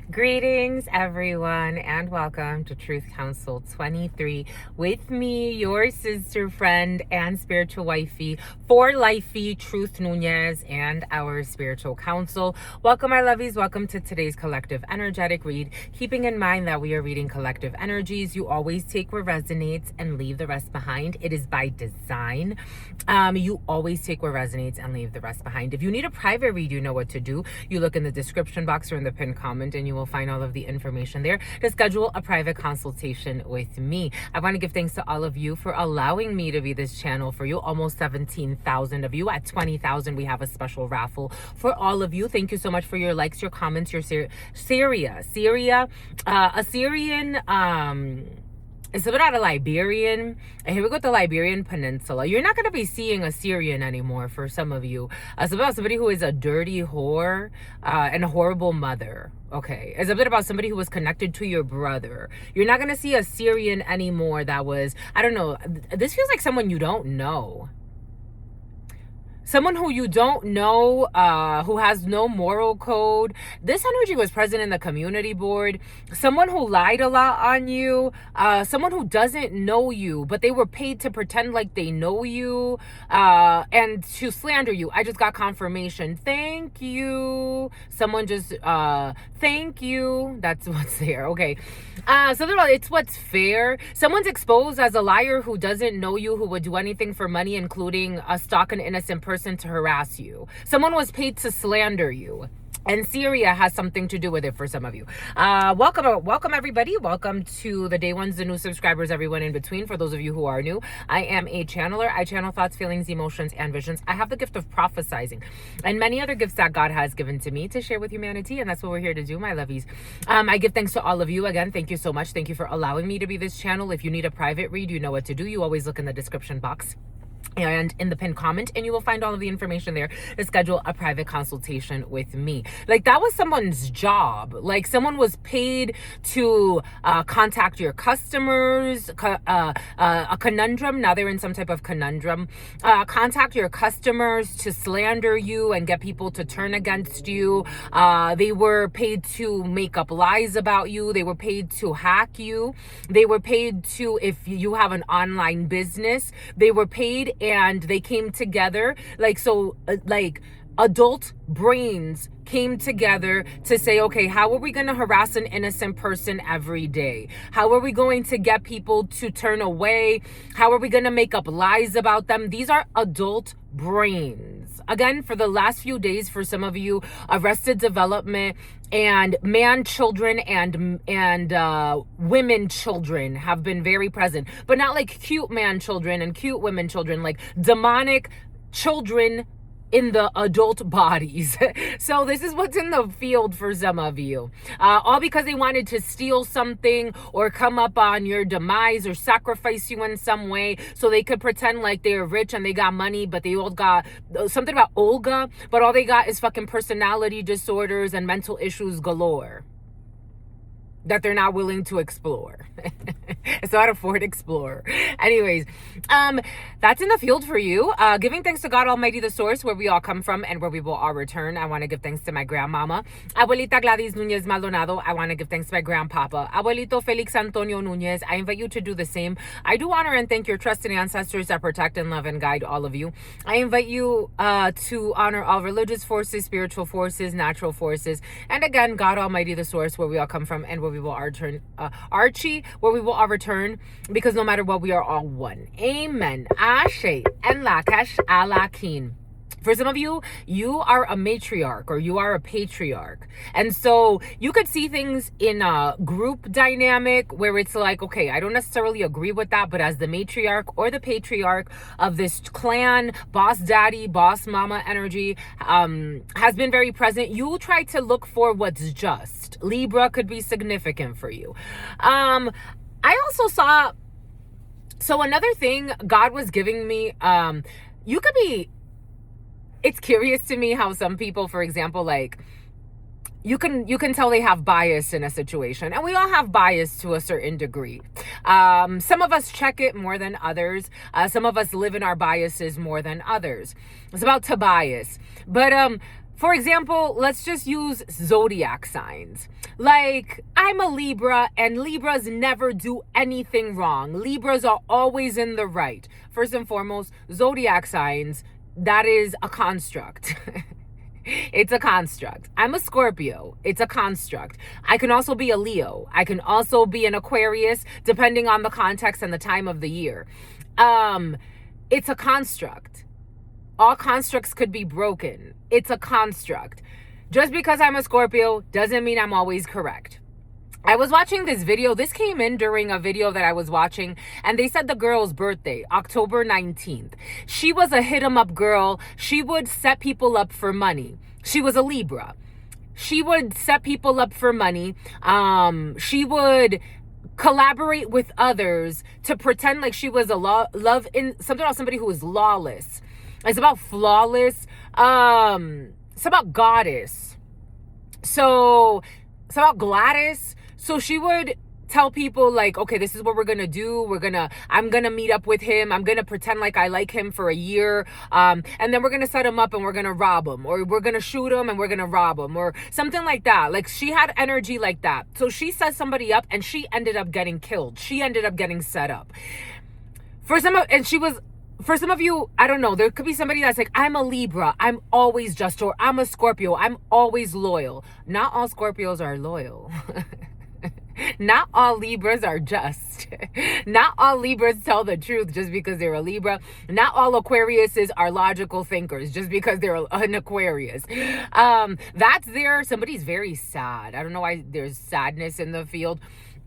Greetings, everyone, and welcome to Truth Council 23 with me, your sister, friend, and spiritual wifey for lifey, Truth Nuñez, and our spiritual council. Welcome, my lovies. Welcome to today's collective energetic read. Keeping in mind that we are reading collective energies, you always take what resonates and leave the rest behind. It is by design. You always take what resonates and leave the rest behind. If you need a private read, you know what to do. You look in the description box or in the pinned comment, and you will find all of the information there to schedule a private consultation with me. I want to give thanks to all of you for allowing me to be this channel for you. Almost 17,000 of you. At 20,000, we have a special raffle for all of you. Thank you so much for your likes, your comments, your Syria, Assyrian, it's about a Liberian, and here we go, the Liberian Peninsula. You're not going to be seeing Assyrian anymore for some of you. It's about somebody who is a dirty whore and a horrible mother. Okay, it's a bit about somebody who was connected to your brother. You're not going to see Assyrian anymore. That was, I don't know, this feels like someone you don't know. Someone who you don't know, who has no moral code. This energy was present in the community board. Someone who lied a lot on you. Someone who doesn't know you, but they were paid to pretend like they know you and to slander you. I just got confirmation. Thank you. Someone just, thank you. That's what's there. Okay. Something about it's what's fair. Someone's exposed as a liar who doesn't know you, who would do anything for money, including stalk an innocent person to harass you. Someone was paid to slander you. And Syria has something to do with it for some of you. Welcome everybody. Welcome to the day ones, the new subscribers, everyone in between. For those of you who are new, I am a channeler. I channel thoughts, feelings, emotions, and visions. I have the gift of prophesizing and many other gifts that God has given to me to share with humanity. And that's what we're here to do, my lovies. I give thanks to all of you. Again, thank you so much. Thank you for allowing me to be this channel. If you need a private read, you know what to do. You always look in the description box and in the pinned comment, and you will find all of the information there to schedule a private consultation with me. Like, that was someone's job. Like, someone was paid to contact your customers, a conundrum. Now they're in some type of conundrum. Contact your customers to slander you and get people to turn against you. They were paid to make up lies about you. They were paid to hack you. They were paid to, if you have an online business, they were paid, and they came together like adult brains came together to say, okay, how are we going to harass an innocent person every day? How are we going to get people to turn away? How are we going to make up lies about them? These are adult brains. Again, for the last few days, for some of you, arrested development and man children and women children have been very present, but not like cute man children and cute women children, like demonic children in the adult bodies. So this is what's in the field for some of you. All because they wanted to steal something or come up on your demise or sacrifice you in some way so they could pretend like they're rich and they got money, but they all got something about Olga, but all they got is fucking personality disorders and mental issues galore that they're not willing to explore. It's not a Ford Explorer. Anyways, that's in the field for you. Giving thanks to God Almighty, the source, where we all come from and where we will all return. I want to give thanks to my grandmama, Abuelita Gladys Nuñez Maldonado. I want to give thanks to my grandpapa, Abuelito Felix Antonio Nuñez. I invite you to do the same. I do honor and thank your trusted ancestors that protect and love and guide all of you. I invite you to honor all religious forces, spiritual forces, natural forces, and again, God Almighty, the source, where we all come from and where we will return, Archie, where we will all return, because no matter what, we are all one. Amen. Ashe and Lakash Alakin. For some of you, you are a matriarch or you are a patriarch. And so you could see things in a group dynamic where it's like, okay, I don't necessarily agree with that, but as the matriarch or the patriarch of this clan, boss daddy, boss mama energy has been very present. You try to look for what's just. Libra could be significant for you. I also saw, so another thing God was giving me, you could be, it's curious to me how some people, for example, like you can tell they have bias in a situation, and we all have bias to a certain degree. Some of us check it more than others. Some of us live in our biases more than others. It's about Tobias. But For example, let's just use zodiac signs. Like, I'm a Libra, and Libras never do anything wrong. Libras are always in the right. First and foremost, zodiac signs, that is a construct. It's a construct. I'm a Scorpio. It's a construct. I can also be a Leo. I can also be an Aquarius, depending on the context and the time of the year. It's a construct. All constructs could be broken. It's a construct. Just because I'm a Scorpio doesn't mean I'm always correct. I was watching this video. This came in during a video that I was watching, and they said the girl's birthday, October 19th. She was a hit-em-up girl. She would set people up for money. She was a Libra. She would set people up for money. She would collaborate with others to pretend like she was something about somebody who was lawless. It's about flawless. It's about goddess. So it's about Gladys. So she would tell people like, okay, this is what we're going to do. I'm going to meet up with him. I'm going to pretend like I like him for a year. And then we're going to set him up and we're going to rob him, or we're going to shoot him and we're going to rob him, or something like that. Like, she had energy like that. So she set somebody up and she ended up getting killed. She ended up getting set up. For some of you, I don't know, there could be somebody that's like, I'm a Libra, I'm always just, or I'm a Scorpio, I'm always loyal. Not all Scorpios are loyal. Not all Libras are just. Not all Libras tell the truth just because they're a Libra. Not all Aquariuses are logical thinkers just because they're an Aquarius. Somebody's very sad. I don't know why there's sadness in the field.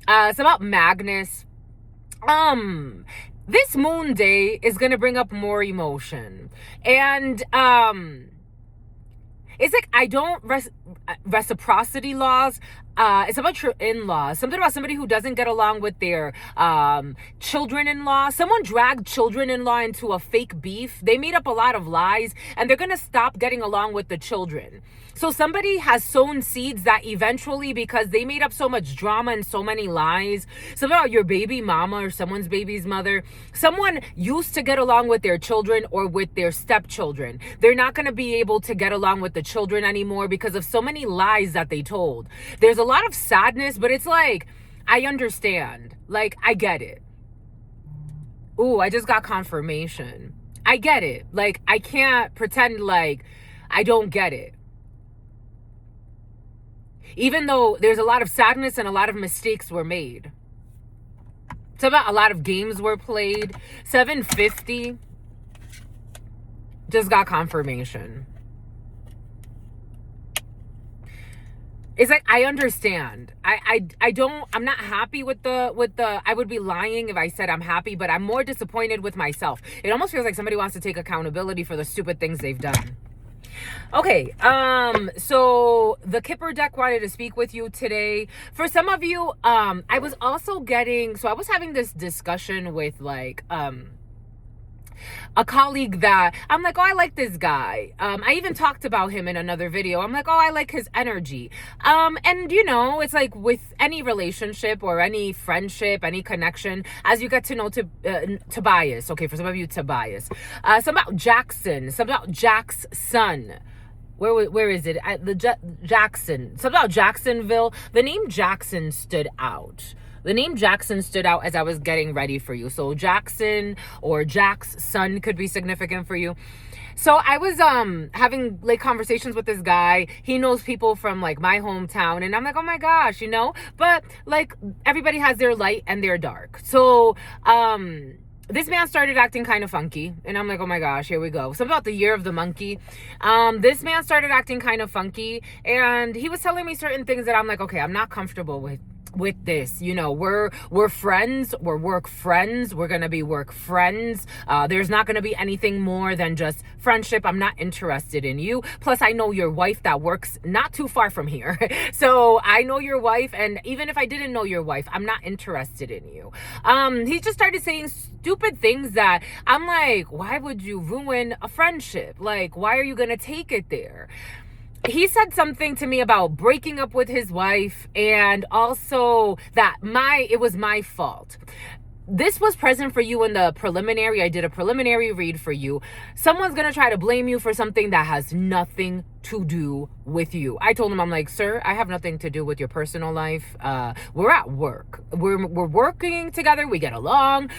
It's about Magnus. This moon day is going to bring up more emotion. And it's like, I don't reciprocity laws. It's about your in-laws. Something about somebody who doesn't get along with their children-in-law. Someone dragged children-in-law into a fake beef. They made up a lot of lies, and they're going to stop getting along with the children. So somebody has sown seeds that eventually, because they made up so much drama and so many lies, something about your baby mama or someone's baby's mother, someone used to get along with their children or with their stepchildren. They're not going to be able to get along with the children anymore because of so many lies that they told. There's a lot of sadness, but it's like, I understand. Like, I get it. Ooh, I just got confirmation. I get it. Like, I can't pretend like I don't get it. Even though there's a lot of sadness and a lot of mistakes were made. It's about a lot of games were played. 750. Just got confirmation. It's like, I understand. I'm not happy with the, I would be lying if I said I'm happy, but I'm more disappointed with myself. It almost feels like somebody wants to take accountability for the stupid things they've done. Okay, so the Kipper deck wanted to speak with you today. For some of you, I was having this discussion with like, a colleague that I'm like, oh, I like this guy. I even talked about him in another video. I'm like, oh, I like his energy. And you know, it's like with any relationship or any friendship, any connection, as you get to know Tobias. Okay, for some of you, Tobias. Some about Jackson. Some about Jack's son. Where is it? Jackson. Something about Jacksonville. The name Jackson stood out. The name Jackson stood out as I was getting ready for you. So Jackson or Jack's son could be significant for you. So I was having like conversations with this guy. He knows people from like my hometown, and I'm like, oh my gosh, you know. But like, everybody has their light and their dark. So this man started acting kind of funky, and I'm like, oh my gosh, here we go. Something about the year of the monkey. This man started acting kind of funky, and he was telling me certain things that I'm like, okay, I'm not comfortable with this. You know, we're friends, we're work friends, we're gonna be work friends. There's not gonna be anything more than just friendship. I'm not interested in you. Plus, I know your wife that works not too far from here. So I know your wife, and even if I didn't know your wife, I'm not interested in you. He just started saying stupid things that I'm like, why would you ruin a friendship? Like, why are you gonna take it there? He said something to me about breaking up with his wife, and also that it was my fault. This was present for you in the preliminary. I did a preliminary read for you. Someone's going to try to blame you for something that has nothing to do with you. I told him, I'm like, sir, I have nothing to do with your personal life. We're at work. We're working together. We get along.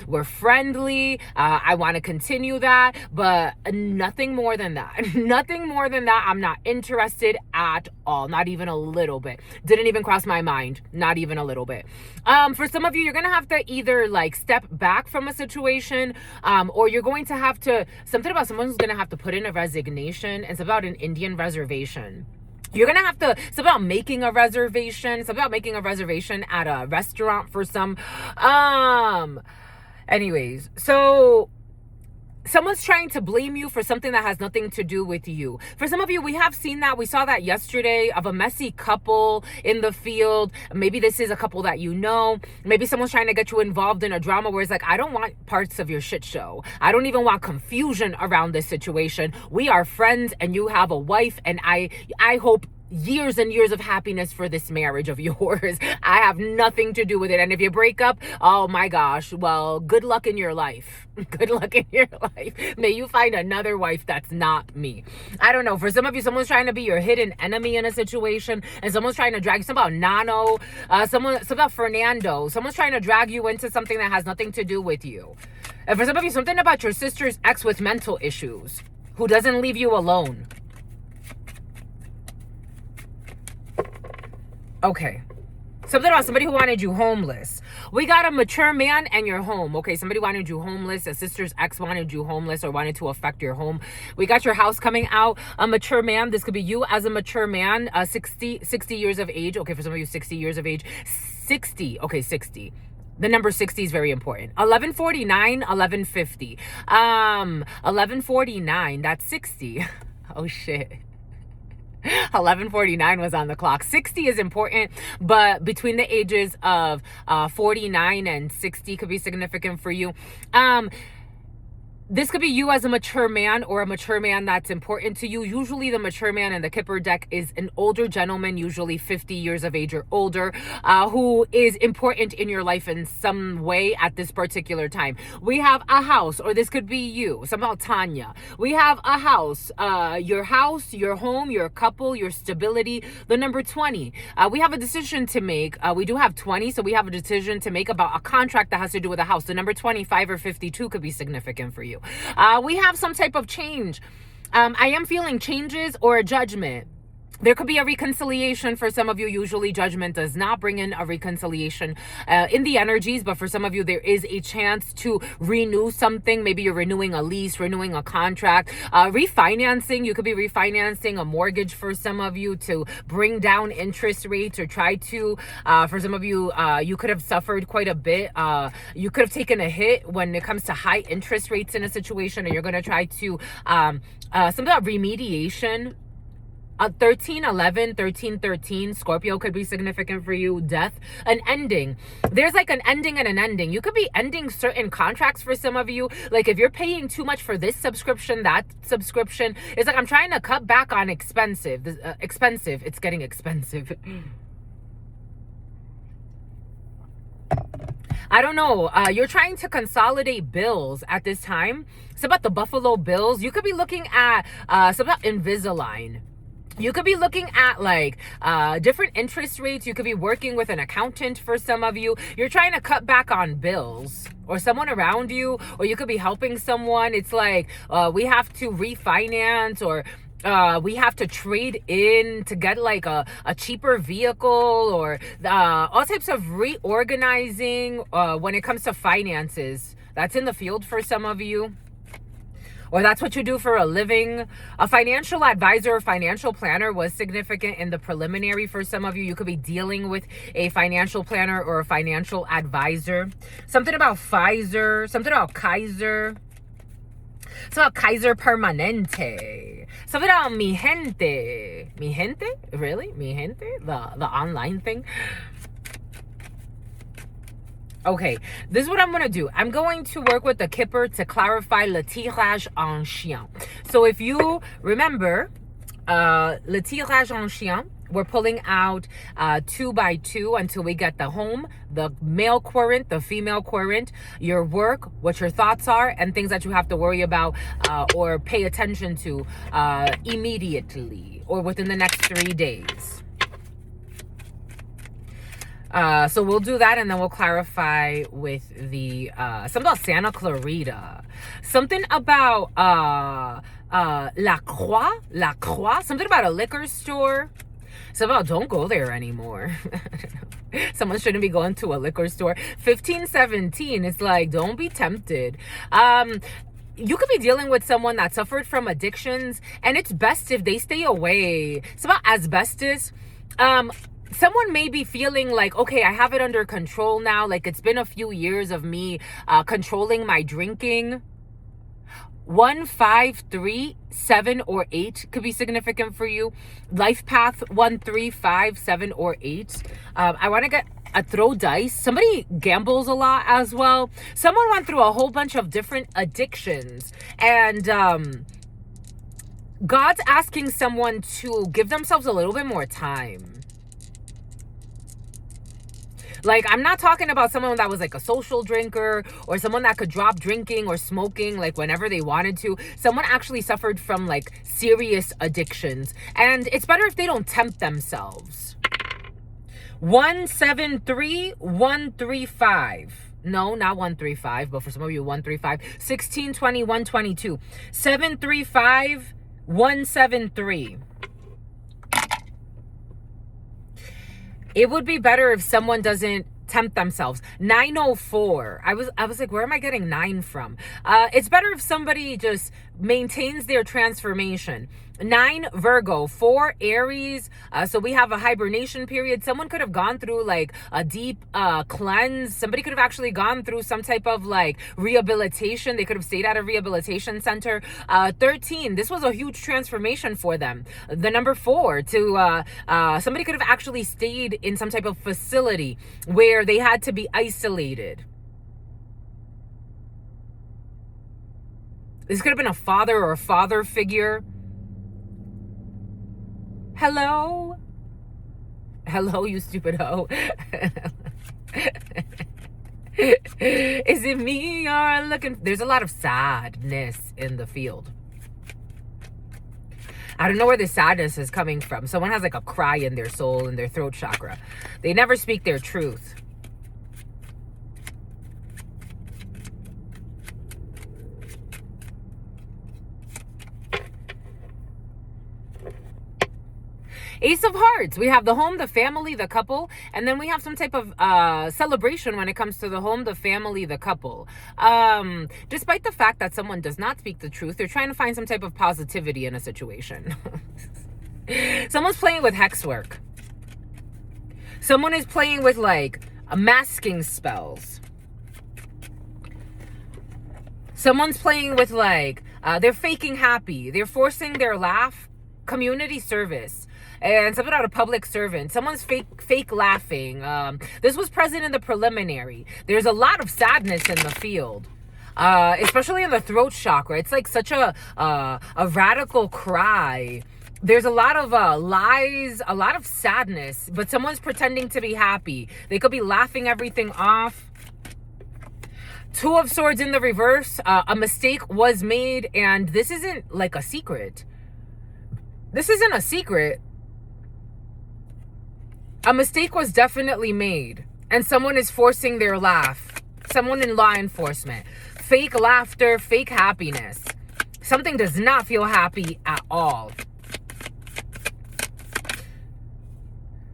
We're friendly. I want to continue that, but nothing more than that. Nothing more than that. I'm not interested at all. Not even a little bit. Didn't even cross my mind. Not even a little bit. For some of you, you're going to have to either like step back from a situation, or you're going to have to, something about someone who's going to have to put in a resignation. It's about an Indian reservation. You're going to have to, it's about making a reservation. It's about making a reservation at a restaurant for some, anyways, so someone's trying to blame you for something that has nothing to do with you. For some of you, we have seen that. We saw that yesterday of a messy couple in the field. Maybe this is a couple that you know. Maybe someone's trying to get you involved in a drama where it's like, I don't want parts of your shit show. I don't even want confusion around this situation. We are friends and you have a wife, and I hope years and years of happiness for this marriage of yours. I have nothing to do with it. And if you break up, oh my gosh, well, good luck in your life. Good luck in your life. May you find another wife that's not me. I don't know. For some of you, someone's trying to be your hidden enemy in a situation, and someone's trying to drag you. Something about Nano, something about Fernando. Someone's trying to drag you into something that has nothing to do with you. And for some of you, something about your sister's ex with mental issues who doesn't leave you alone. Okay. Something about somebody who wanted you homeless. We got a mature man and your home. Okay, somebody wanted you homeless. A sister's ex wanted you homeless or wanted to affect your home. We got your house coming out. A mature man. This could be you as a mature man. 60 years of age. Okay, for some of you, 60 years of age. 60. Okay, 60. The number 60 is very important. 1149, 1150. 1149, that's 60. Oh, shit. 1149 was on the clock. 60 is important, but between the ages of 49 and 60 could be significant for you. This could be you as a mature man or a mature man that's important to you. Usually the mature man in the Kipper deck is an older gentleman, usually 50 years of age or older, who is important in your life in some way at this particular time. We have a house, or this could be you, somehow Tanya. We have a house, your home, your couple, your stability, the number 20. We have a decision to make. We do have 20, so we have a decision to make about a contract that has to do with a house. The number 25 or 52 could be significant for you. We have some type of change. I am feeling changes or a judgment. There could be a reconciliation for some of you. Usually judgment does not bring in a reconciliation in the energies, but for some of you, there is a chance to renew something. Maybe you're renewing a lease, renewing a contract, refinancing. You could be refinancing a mortgage for some of you to bring down interest rates, or try to, for some of you, you could have suffered quite a bit. You could have taken a hit when it comes to high interest rates in a situation, and you're going to try to, something about remediation. 1311, 1313, Scorpio could be significant for you. Death, an ending. There's like an ending and an ending. You could be ending certain contracts for some of you. Like if you're paying too much for this subscription, that subscription, it's like I'm trying to cut back on expensive. Expensive. It's getting expensive. I don't know. You're trying to consolidate bills at this time. It's about the Buffalo Bills. You could be looking at something about Invisalign. You could be looking at like different interest rates. You could be working with an accountant for some of you. You're trying to cut back on bills, or someone around you, or you could be helping someone. It's like we have to refinance, or we have to trade in to get like a cheaper vehicle, or all types of reorganizing when it comes to finances. That's in the field for some of you. Or that's what you do for a living. A financial advisor or financial planner was significant in the preliminary for some of you. You could be dealing with a financial planner or a financial advisor. Something about Pfizer, something about Kaiser. Something about Kaiser Permanente. Something about Mi Gente. Mi Gente? Really? Mi Gente? The online thing? Okay, this is what I'm going to do. I'm going to work with the Kipper to clarify le tirage en chien. So if you remember, le tirage en chien, We're pulling out 2 by 2 until we get the home, the male quadrant, the female quadrant, your work, what your thoughts are, and things that you have to worry about or pay attention to immediately or within the next 3 days. So we'll do that, and then we'll clarify with the something about Santa Clarita, something about La Croix, something about a liquor store. Somehow don't go there anymore. Someone shouldn't be going to a liquor store. 1517, it's like, don't be tempted. You could be dealing with someone that suffered from addictions, and it's best if they stay away. It's about asbestos. Someone may be feeling like, okay, I have it under control now. Like, it's been a few years of me controlling my drinking. 1, 5, 3, 7, or 8 could be significant for you. Life path 1, 3, 5, 7, or 8. I want to get a throw dice. Somebody gambles a lot as well. Someone went through a whole bunch of different addictions, and God's asking someone to give themselves a little bit more time. Like, I'm not talking about someone that was like a social drinker or someone that could drop drinking or smoking like whenever they wanted to. Someone actually suffered from like serious addictions, and it's better if they don't tempt themselves. 173 135. No, not 135, but for some of you 135. 1620 122. 735 173. It would be better if someone doesn't tempt themselves. 904. I was like, where am I getting 9 from? It's better if somebody just maintains their transformation. 9 Virgo, 4 Aries. So we have a hibernation period. Someone could have gone through like a deep cleanse. Somebody could have actually gone through some type of like rehabilitation. They could have stayed at a rehabilitation center. 13, this was a huge transformation for them. The number 4 to somebody could have actually stayed in some type of facility where they had to be isolated. This could have been a father or a father figure. Hello? Hello, you stupid hoe. Is it me you're looking? There's a lot of sadness in the field. I don't know where the sadness is coming from. Someone has like a cry in their soul, in their throat chakra. They never speak their truth. Ace of Hearts. We have the home, the family, the couple, and then we have some type of celebration when it comes to the home, the family, the couple. Despite the fact that someone does not speak the truth, they're trying to find some type of positivity in a situation. Someone's playing with hex work. Someone is playing with like masking spells. Someone's playing with like, they're faking happy. They're forcing their laugh. Community service. And something about a public servant. Someone's fake laughing. This was present in the preliminary. There's a lot of sadness in the field. Especially in the throat chakra. It's like such a radical cry. There's a lot of lies, a lot of sadness, but someone's pretending to be happy. They could be laughing everything off. 2 of Swords in the reverse. A mistake was made, and this isn't like a secret. This isn't a secret. A mistake was definitely made, and someone is forcing their laugh. Someone in law enforcement. Fake laughter, fake happiness. Something does not feel happy at all.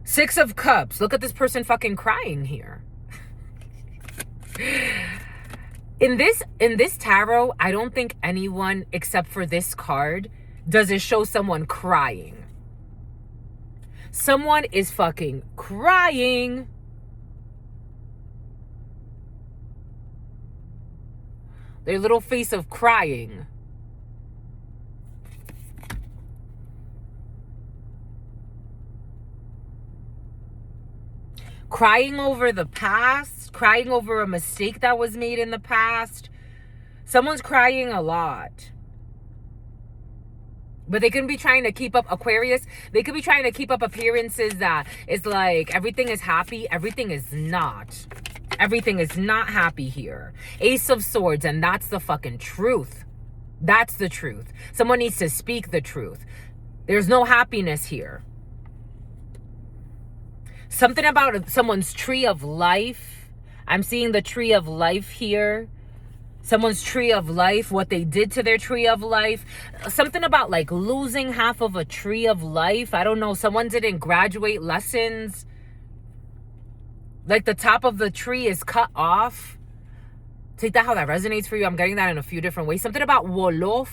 6 of Cups. Look at this person fucking crying here. In this tarot, I don't think anyone except for this card does it show someone crying. Someone is fucking crying. Their little face of crying. Crying over the past. Crying over a mistake that was made in the past. Someone's crying a lot. But they could be trying to keep up Aquarius. They could be trying to keep up appearances that it's like everything is happy. Everything is not. Everything is not happy here. Ace of Swords, and that's the fucking truth. That's the truth. Someone needs to speak the truth. There's no happiness here. Something about someone's tree of life. I'm seeing the tree of life here. Someone's tree of life, what they did to their tree of life. Something about like losing half of a tree of life. I don't know. Someone didn't graduate lessons. Like the top of the tree is cut off. Take that how that resonates for you. I'm getting that in a few different ways. Something about Wolof,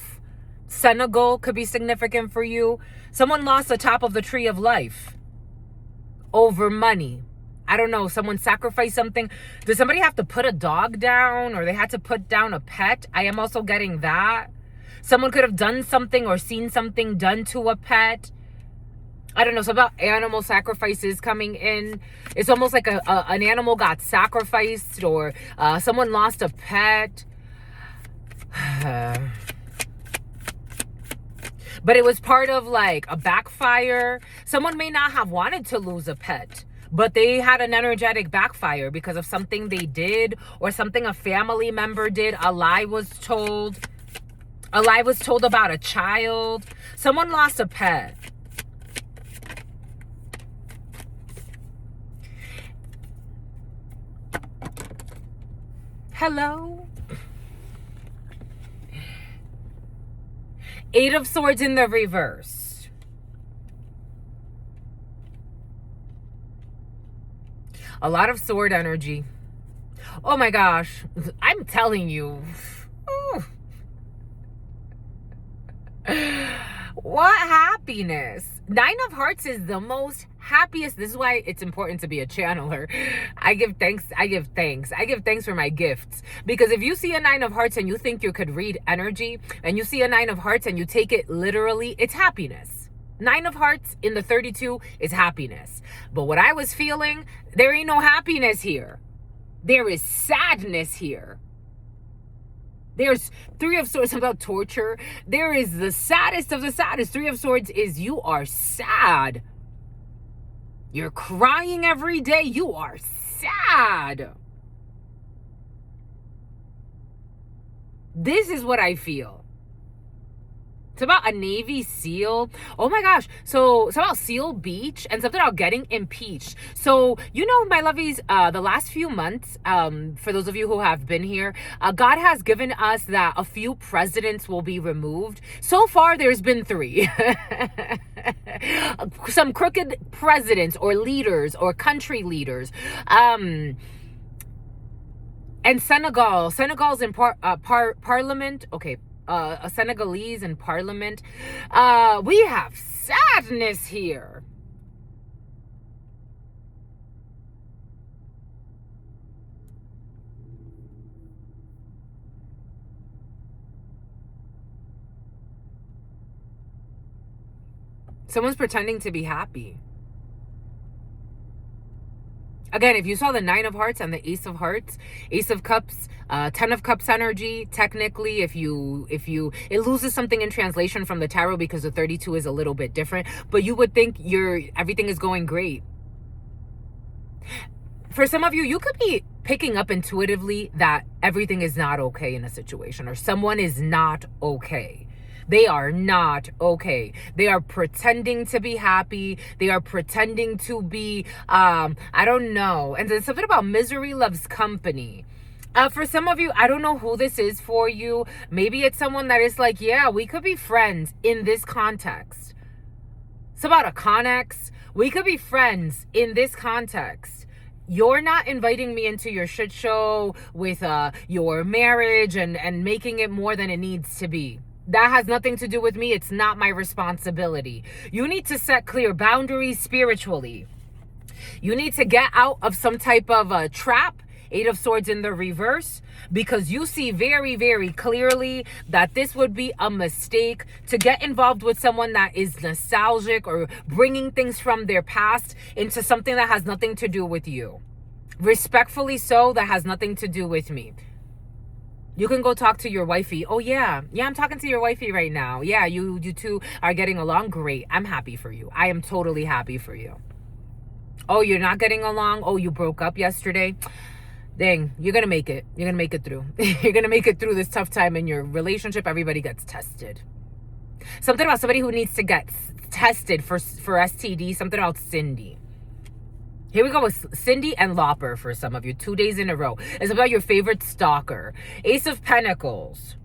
Senegal could be significant for you. Someone lost the top of the tree of life over money. I don't know. Someone sacrificed something. Does somebody have to put a dog down, or they had to put down a pet? I am also getting that. Someone could have done something or seen something done to a pet. I don't know. So about animal sacrifices coming in. It's almost like an animal got sacrificed, or someone lost a pet. But it was part of like a backfire. Someone may not have wanted to lose a pet, but they had an energetic backfire because of something they did or something a family member did. A lie was told. A lie was told about a child. Someone lost a pet. Hello? Eight of Swords in the reverse. A lot of sword energy. Oh my gosh. I'm telling you. What happiness. Nine of Hearts is the most happiest. This is why it's important to be a channeler. I give thanks. I give thanks for my gifts. Because if you see a Nine of Hearts and you think you could read energy, and you see a Nine of Hearts and you take it literally, it's happiness. Nine of Hearts in the 32 is happiness. But what I was feeling, there ain't no happiness here. There is sadness here. There's Three of Swords about torture. There is the saddest of the saddest. Three of Swords is you are sad. You're crying every day. You are sad. This is what I feel. It's about a Navy SEAL. Oh my gosh. So it's about Seal Beach and something about getting impeached. So, you know, my lovies, the last few months, for those of you who have been here, God has given us that a few presidents will be removed. So far, there's been 3. Some crooked presidents or leaders or country leaders. And Senegal's in parliament. Okay. A Senegalese in parliament. We have sadness here. Someone's pretending to be happy. Again, if you saw the Nine of Hearts and the Ace of Hearts, Ace of Cups, 10 of Cups energy, technically, if you, it loses something in translation from the tarot because the 32 is a little bit different, but you would think everything is going great. For some of you, you could be picking up intuitively that everything is not okay in a situation, or someone is not okay. They are not okay. They are pretending to be happy. They are pretending to be, I don't know. And there's something about misery loves company. For some of you, I don't know who this is for you. Maybe it's someone that is like, yeah, we could be friends in this context. It's about a connex. We could be friends in this context. You're not inviting me into your shit show with your marriage and making it more than it needs to be. That has nothing to do with me. It's not my responsibility. You need to set clear boundaries spiritually. You need to get out of some type of a trap, Eight of Swords in the reverse, because you see very, very clearly that this would be a mistake to get involved with someone that is nostalgic or bringing things from their past into something that has nothing to do with you. Respectfully so, that has nothing to do with me. You can go talk to your wifey. Oh yeah, I'm talking to your wifey right now. Yeah, you two are getting along. Great. I'm happy for you. I am totally happy for you. Oh, you're not getting along? Oh, you broke up yesterday? Dang, you're gonna make it. You're gonna make it through. You're gonna make it through this tough time in your relationship. Everybody gets tested. Something about somebody who needs to get tested for STD. Something about Cindy. Here we go with Cindy and Lopper for some of you. 2 days in a row. It's about your favorite stalker. Ace of Pentacles.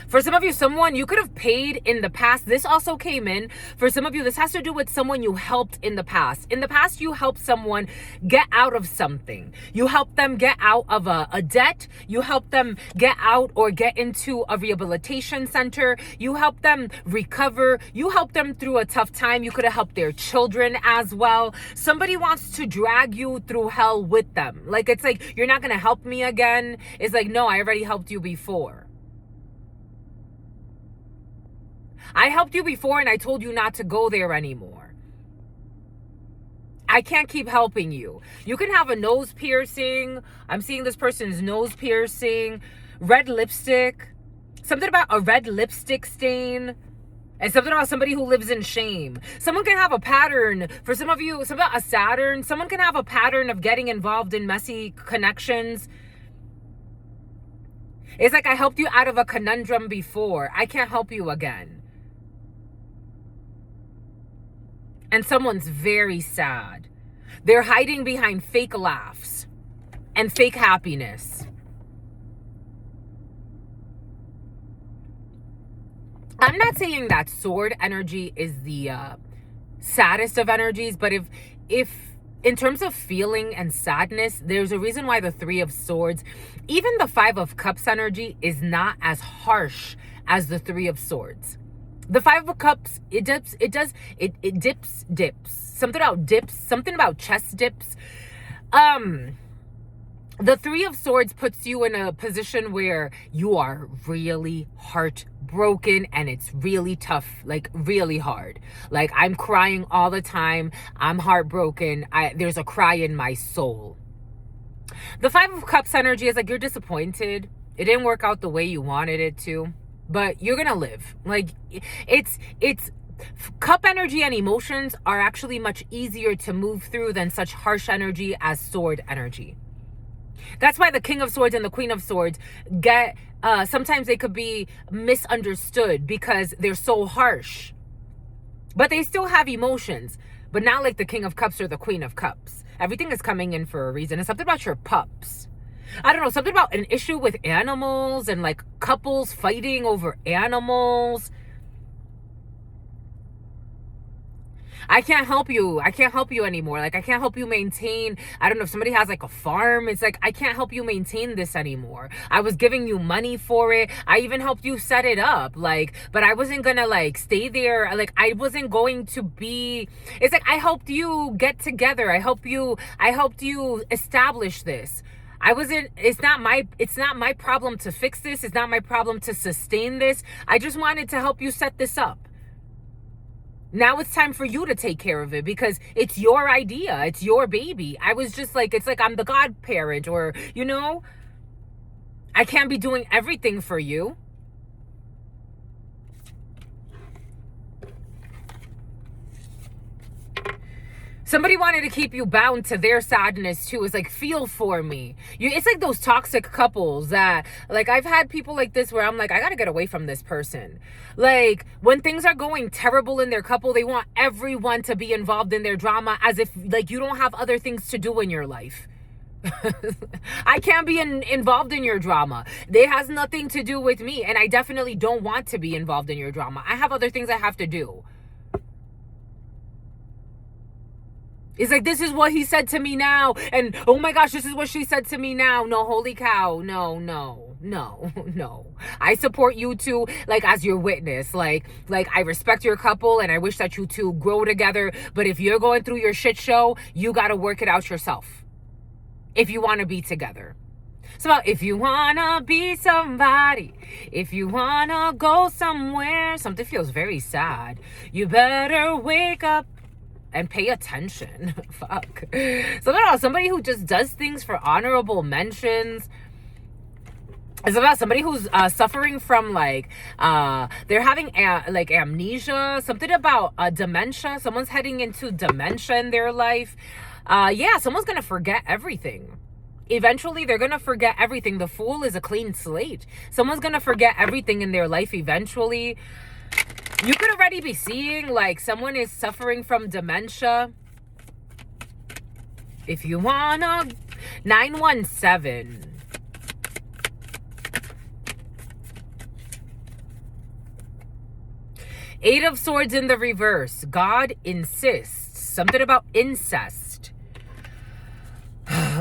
For some of you, someone you could have paid in the past. This also came in. For some of you, this has to do with someone you helped in the past. In the past, you helped someone get out of something. You helped them get out of a debt. You helped them get out or get into a rehabilitation center. You helped them recover. You helped them through a tough time. You could have helped their children as well. Somebody wants to drag you through hell with them. Like, it's like, you're not going to help me again. It's like, no, I already helped you before. I helped you before and I told you not to go there anymore. I can't keep helping you. You can have a nose piercing. I'm seeing this person's nose piercing. Red lipstick. Something about a red lipstick stain. And something about somebody who lives in shame. Someone can have a pattern. For some of you, something about a Saturn. Someone can have a pattern of getting involved in messy connections. It's like I helped you out of a conundrum before. I can't help you again. And someone's very sad. They're hiding behind fake laughs and fake happiness. I'm not saying that sword energy is the saddest of energies, but if in terms of feeling and sadness, there's a reason why the Three of Swords, even the Five of Cups energy is not as harsh as the Three of Swords. The Five of Cups, it dips. Something about dips, something about chest dips. The Three of Swords puts you in a position where you are really heartbroken and it's really tough, like really hard. Like, I'm crying all the time. I'm heartbroken. There's a cry in my soul. The Five of Cups energy is like, you're disappointed. It didn't work out the way you wanted it to. But you're gonna live. Like, it's cup energy and emotions are actually much easier to move through than such harsh energy as sword energy. That's why the King of Swords and the Queen of Swords get, sometimes they could be misunderstood because they're so harsh. But they still have emotions, but not like the King of Cups or the Queen of Cups. Everything is coming in for a reason. It's something about your pups. I don't know, something about an issue with animals and like couples fighting over animals. I can't help you. I can't help you anymore. Like, I can't help you maintain. I don't know if somebody has like a farm. It's like, I can't help you maintain this anymore. I was giving you money for it. I even helped you set it up. Like, but I wasn't gonna like stay there. Like, I wasn't going to be, it's like, I helped you get together. I helped you establish this. It's not my problem to fix this. It's not my problem to sustain this. I just wanted to help you set this up. Now it's time for you to take care of it because it's your idea. It's your baby. I was just like, it's like I'm the godparent, or, you know, I can't be doing everything for you. Somebody wanted to keep you bound to their sadness too. It's like, feel for me. It's like those toxic couples that, like, I've had people like this where I'm like, I gotta get away from this person. Like, when things are going terrible in their couple, they want everyone to be involved in their drama as if, like, you don't have other things to do in your life. I can't be involved in your drama. It has nothing to do with me, and I definitely don't want to be involved in your drama. I have other things I have to do. It's like, this is what he said to me now. And, oh my gosh, this is what she said to me now. No, holy cow. No. I support you two, like, as your witness. Like, I respect your couple and I wish that you two grow together. But if you're going through your shit show, you got to work it out yourself. If you want to be together. So if you want to be somebody, if you want to go somewhere, something feels very sad. You better wake up. and pay attention. Fuck. Somebody who just does things for honorable mentions. It's about somebody who's suffering from like they're having like amnesia, something about dementia. Someone's heading into dementia in their life. Yeah, someone's gonna forget everything. Eventually, they're gonna forget everything. The Fool is a clean slate. Someone's gonna forget everything in their life eventually. You could already be seeing like someone is suffering from dementia. If you wanna, 917. Eight of Swords in the reverse. God insists. Something about incest.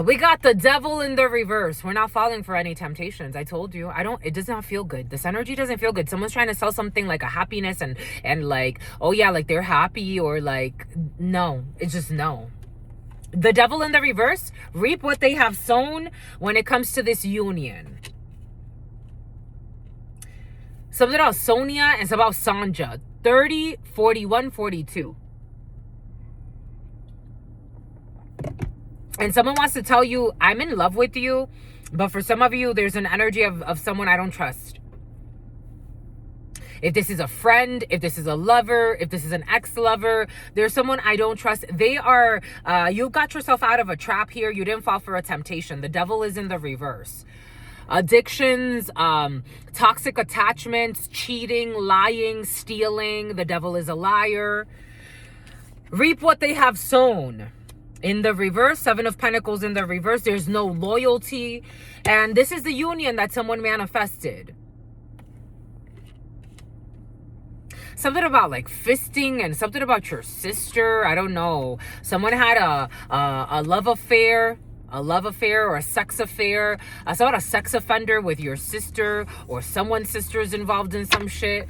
We got the Devil in the reverse. We're not falling for any temptations. I told you. It does not feel good. This energy doesn't feel good. Someone's trying to sell something like a happiness and like, oh yeah, like they're happy, or like, no. It's just no. The Devil in the reverse. Reap what they have sown when it comes to this union. Something about Sonia and it's about Sanja. 30, 41, 42. And someone wants to tell you, I'm in love with you. But for some of you, there's an energy of someone I don't trust. If this is a friend, if this is a lover, if this is an ex-lover, there's someone I don't trust. They are, you got yourself out of a trap here. You didn't fall for a temptation. The Devil is in the reverse. Addictions, toxic attachments, cheating, lying, stealing. The Devil is a liar. Reap what they have sown. In the reverse, Seven of Pentacles in the reverse, there's no loyalty. And this is the union that someone manifested. Something about like fisting and something about your sister. I don't know. Someone had a love affair. A love affair or a sex affair. I saw a sex offender with your sister, or someone's sister is involved in some shit.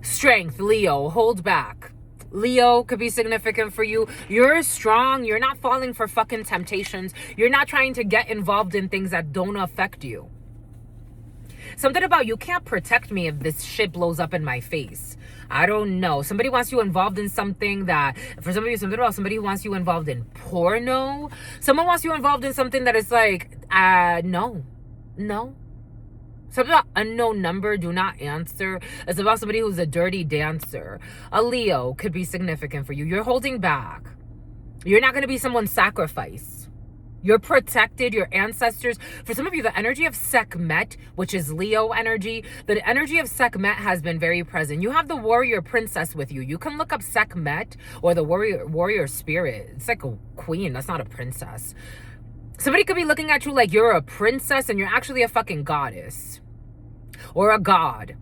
Strength, Leo, hold back. Leo could be significant for you. You're strong. You're not falling for fucking temptations. You're not trying to get involved in things that don't affect you. Something about you can't protect me if this shit blows up in my face. I don't know. Somebody wants you involved in something that, for some of you, something about somebody who wants you involved in porno. Someone wants you involved in something that is like, no. Something about unknown number, do not answer. It's about somebody who's a dirty dancer. A Leo could be significant for you. You're holding back. You're not going to be someone's sacrifice. You're protected, your ancestors. For some of you, the energy of Sekhmet, which is Leo energy, the energy of Sekhmet has been very present. You have the warrior princess with you. You can look up Sekhmet or the warrior spirit. It's like a queen. That's not a princess. Somebody could be looking at you like you're a princess and you're actually a fucking goddess or a god.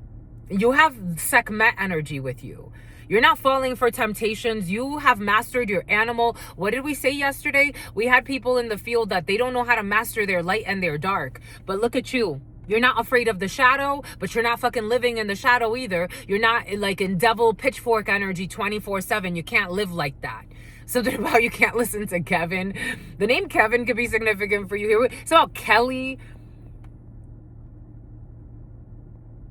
You have Sekhmet energy with you. You're not falling for temptations. You have mastered your animal. What did we say yesterday? We had people in the field that they don't know how to master their light and their dark. But look at you. You're not afraid of the shadow, but you're not fucking living in the shadow either. You're not like in devil pitchfork energy 24/7. You can't live like that. Something about you can't listen to Kevin. The name Kevin could be significant for you here. It's about Kelly.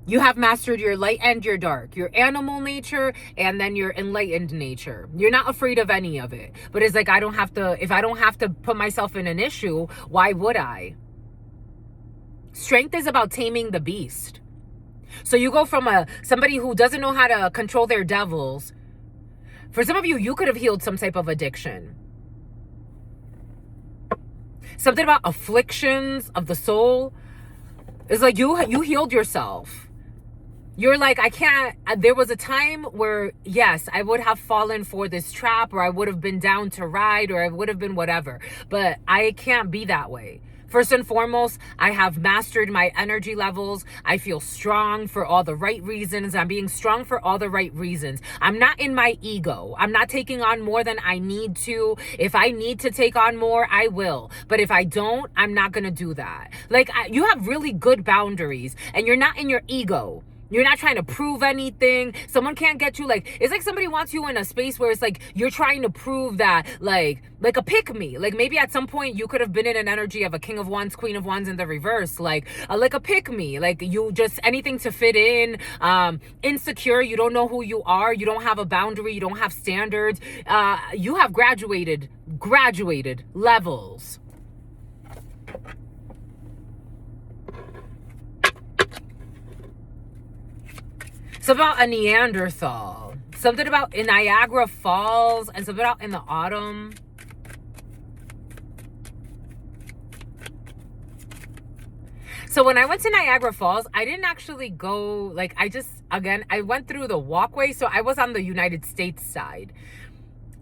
You have mastered your light and your dark, your animal nature, and then your enlightened nature. You're not afraid of any of it. But it's like, if I don't have to put myself in an issue, why would I? Strength is about taming the beast. So you go from somebody who doesn't know how to control their devils. For some of you, you could have healed some type of addiction. Something about afflictions of the soul. It's like you healed yourself. You're like, I can't, there was a time where, yes, I would have fallen for this trap, or I would have been down to ride, or I would have been whatever. But I can't be that way. First and foremost, I have mastered my energy levels. I feel strong for all the right reasons. I'm being strong for all the right reasons. I'm not in my ego. I'm not taking on more than I need to. If I need to take on more, I will. But if I don't, I'm not going to do that. Like, you have really good boundaries, and you're not in your ego. You're not trying to prove anything. Someone can't get you, like, it's like somebody wants you in a space where it's like you're trying to prove that, like a pick me. Like maybe at some point you could have been in an energy of a King of Wands, Queen of Wands in the reverse, like a pick me. Like you just anything to fit in, insecure, you don't know who you are, you don't have a boundary, you don't have standards. You have graduated levels. Something about a Neanderthal. Something about in Niagara Falls and something about in the autumn. So when I went to Niagara Falls, I didn't actually go, like, I went through the walkway. So I was on the United States side.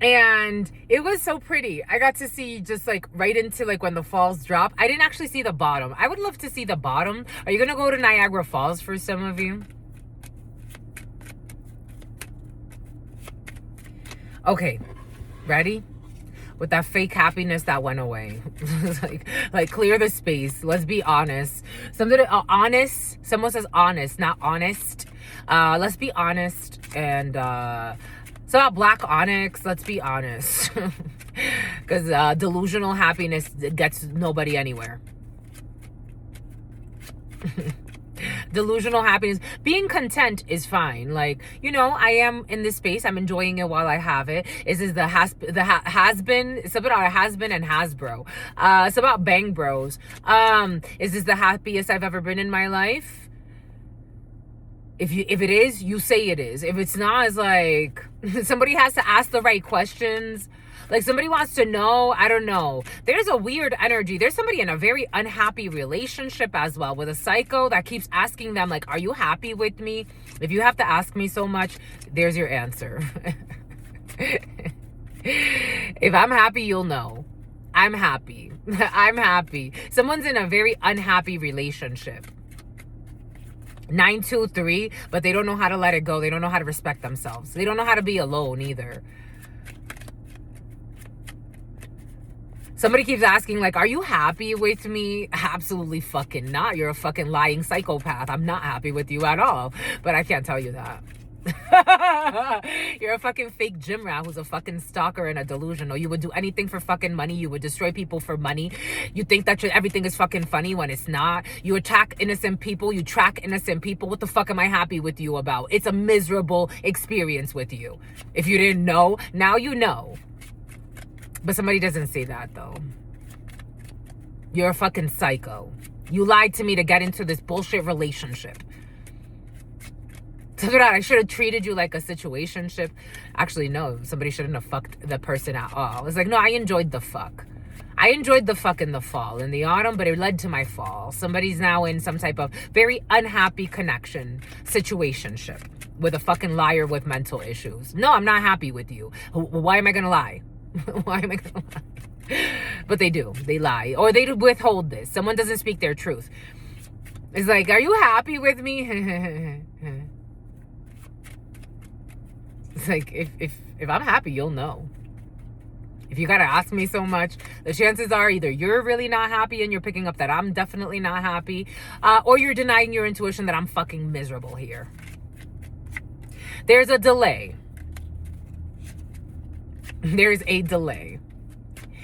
And it was so pretty. I got to see just like right into like when the falls drop. I didn't actually see the bottom. I would love to see the bottom. Are you going to go to Niagara Falls for some of you? Okay, ready? With that fake happiness that went away. like clear the space. Let's be honest. Something honest. Someone says honest, not honest. Let's be honest. And it's about black onyx. Let's be honest. Because delusional happiness gets nobody anywhere. Delusional happiness, being content is fine. Like, you know, I am in this space, I'm enjoying it while I have it. Is this has been, it's about a has been and Hasbro. It's about Bang Bros. Is this the happiest I've ever been in my life? If it is, you say it is. If it's not, it's like somebody has to ask the right questions. Like somebody wants to know, I don't know. There's a weird energy. There's somebody in a very unhappy relationship as well with a psycho that keeps asking them, like, are you happy with me? If you have to ask me so much, there's your answer. If I'm happy, you'll know. I'm happy. I'm happy. Someone's in a very unhappy relationship. 923, but they don't know how to let it go. They don't know how to respect themselves. They don't know how to be alone either. Somebody keeps asking, like, are you happy with me? Absolutely fucking not. You're a fucking lying psychopath. I'm not happy with you at all. But I can't tell you that. You're a fucking fake gym rat who's a fucking stalker and a delusional. You would do anything for fucking money. You would destroy people for money. You think that everything is fucking funny when it's not. You attack innocent people. You track innocent people. What the fuck am I happy with you about? It's a miserable experience with you. If you didn't know, now you know. But somebody doesn't say that, though. You're a fucking psycho. You lied to me to get into this bullshit relationship. I should have treated you like a situationship. Actually, no. Somebody shouldn't have fucked the person at all. It's like, no, I enjoyed the fuck. I enjoyed the fuck in the fall, in the autumn, but it led to my fall. Somebody's now in some type of very unhappy connection, situationship, with a fucking liar with mental issues. No, I'm not happy with you. Why am I going to lie? Why am I gonna lie? But they do. They lie. Or they withhold this. Someone doesn't speak their truth. It's like, are you happy with me? It's like, if I'm happy, you'll know. If you gotta ask me so much, the chances are either you're really not happy and you're picking up that I'm definitely not happy, or you're denying your intuition that I'm fucking miserable here. There's a delay. There's a delay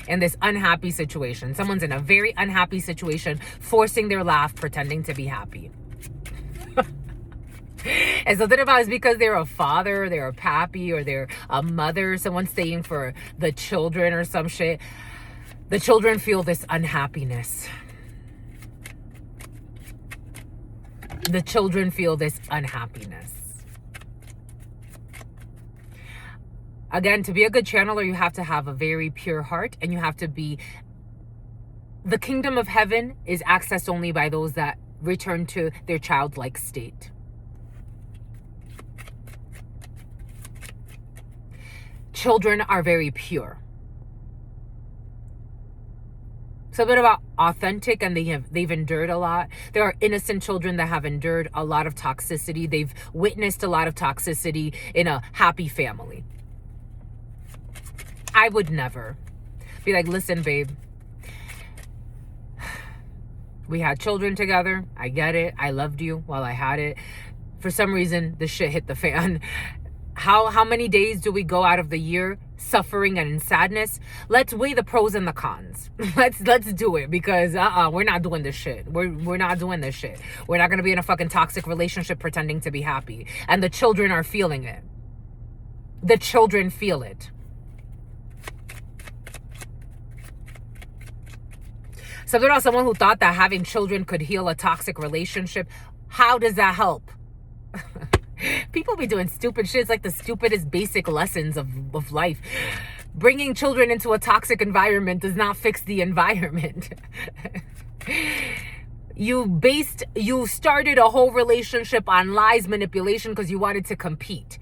in this unhappy situation. Someone's in a very unhappy situation, forcing their laugh, pretending to be happy. And something about it's because they're a father, they're a pappy, or they're a mother, someone's staying for the children or some shit. The children feel this unhappiness. The children feel this unhappiness. Again, to be a good channeler, you have to have a very pure heart, and you have to be... The kingdom of heaven is accessed only by those that return to their childlike state. Children are very pure. Something about authentic, and they've endured a lot. There are innocent children that have endured a lot of toxicity. They've witnessed a lot of toxicity in a happy family. I would never be like, listen, babe, we had children together. I get it. I loved you while I had it. for some reason, the shit hit the fan. How many days do we go out of the year suffering and in sadness? Let's weigh the pros and the cons. Let's do it, because we're not doing this shit. We're not doing this shit. We're not gonna be in a fucking toxic relationship pretending to be happy. And the children are feeling it. The children feel it. Something about someone who thought that having children could heal a toxic relationship. How does that help? People be doing stupid shit. It's like the stupidest basic lessons of life. Bringing children into a toxic environment does not fix the environment. You started a whole relationship on lies, manipulation, because you wanted to compete.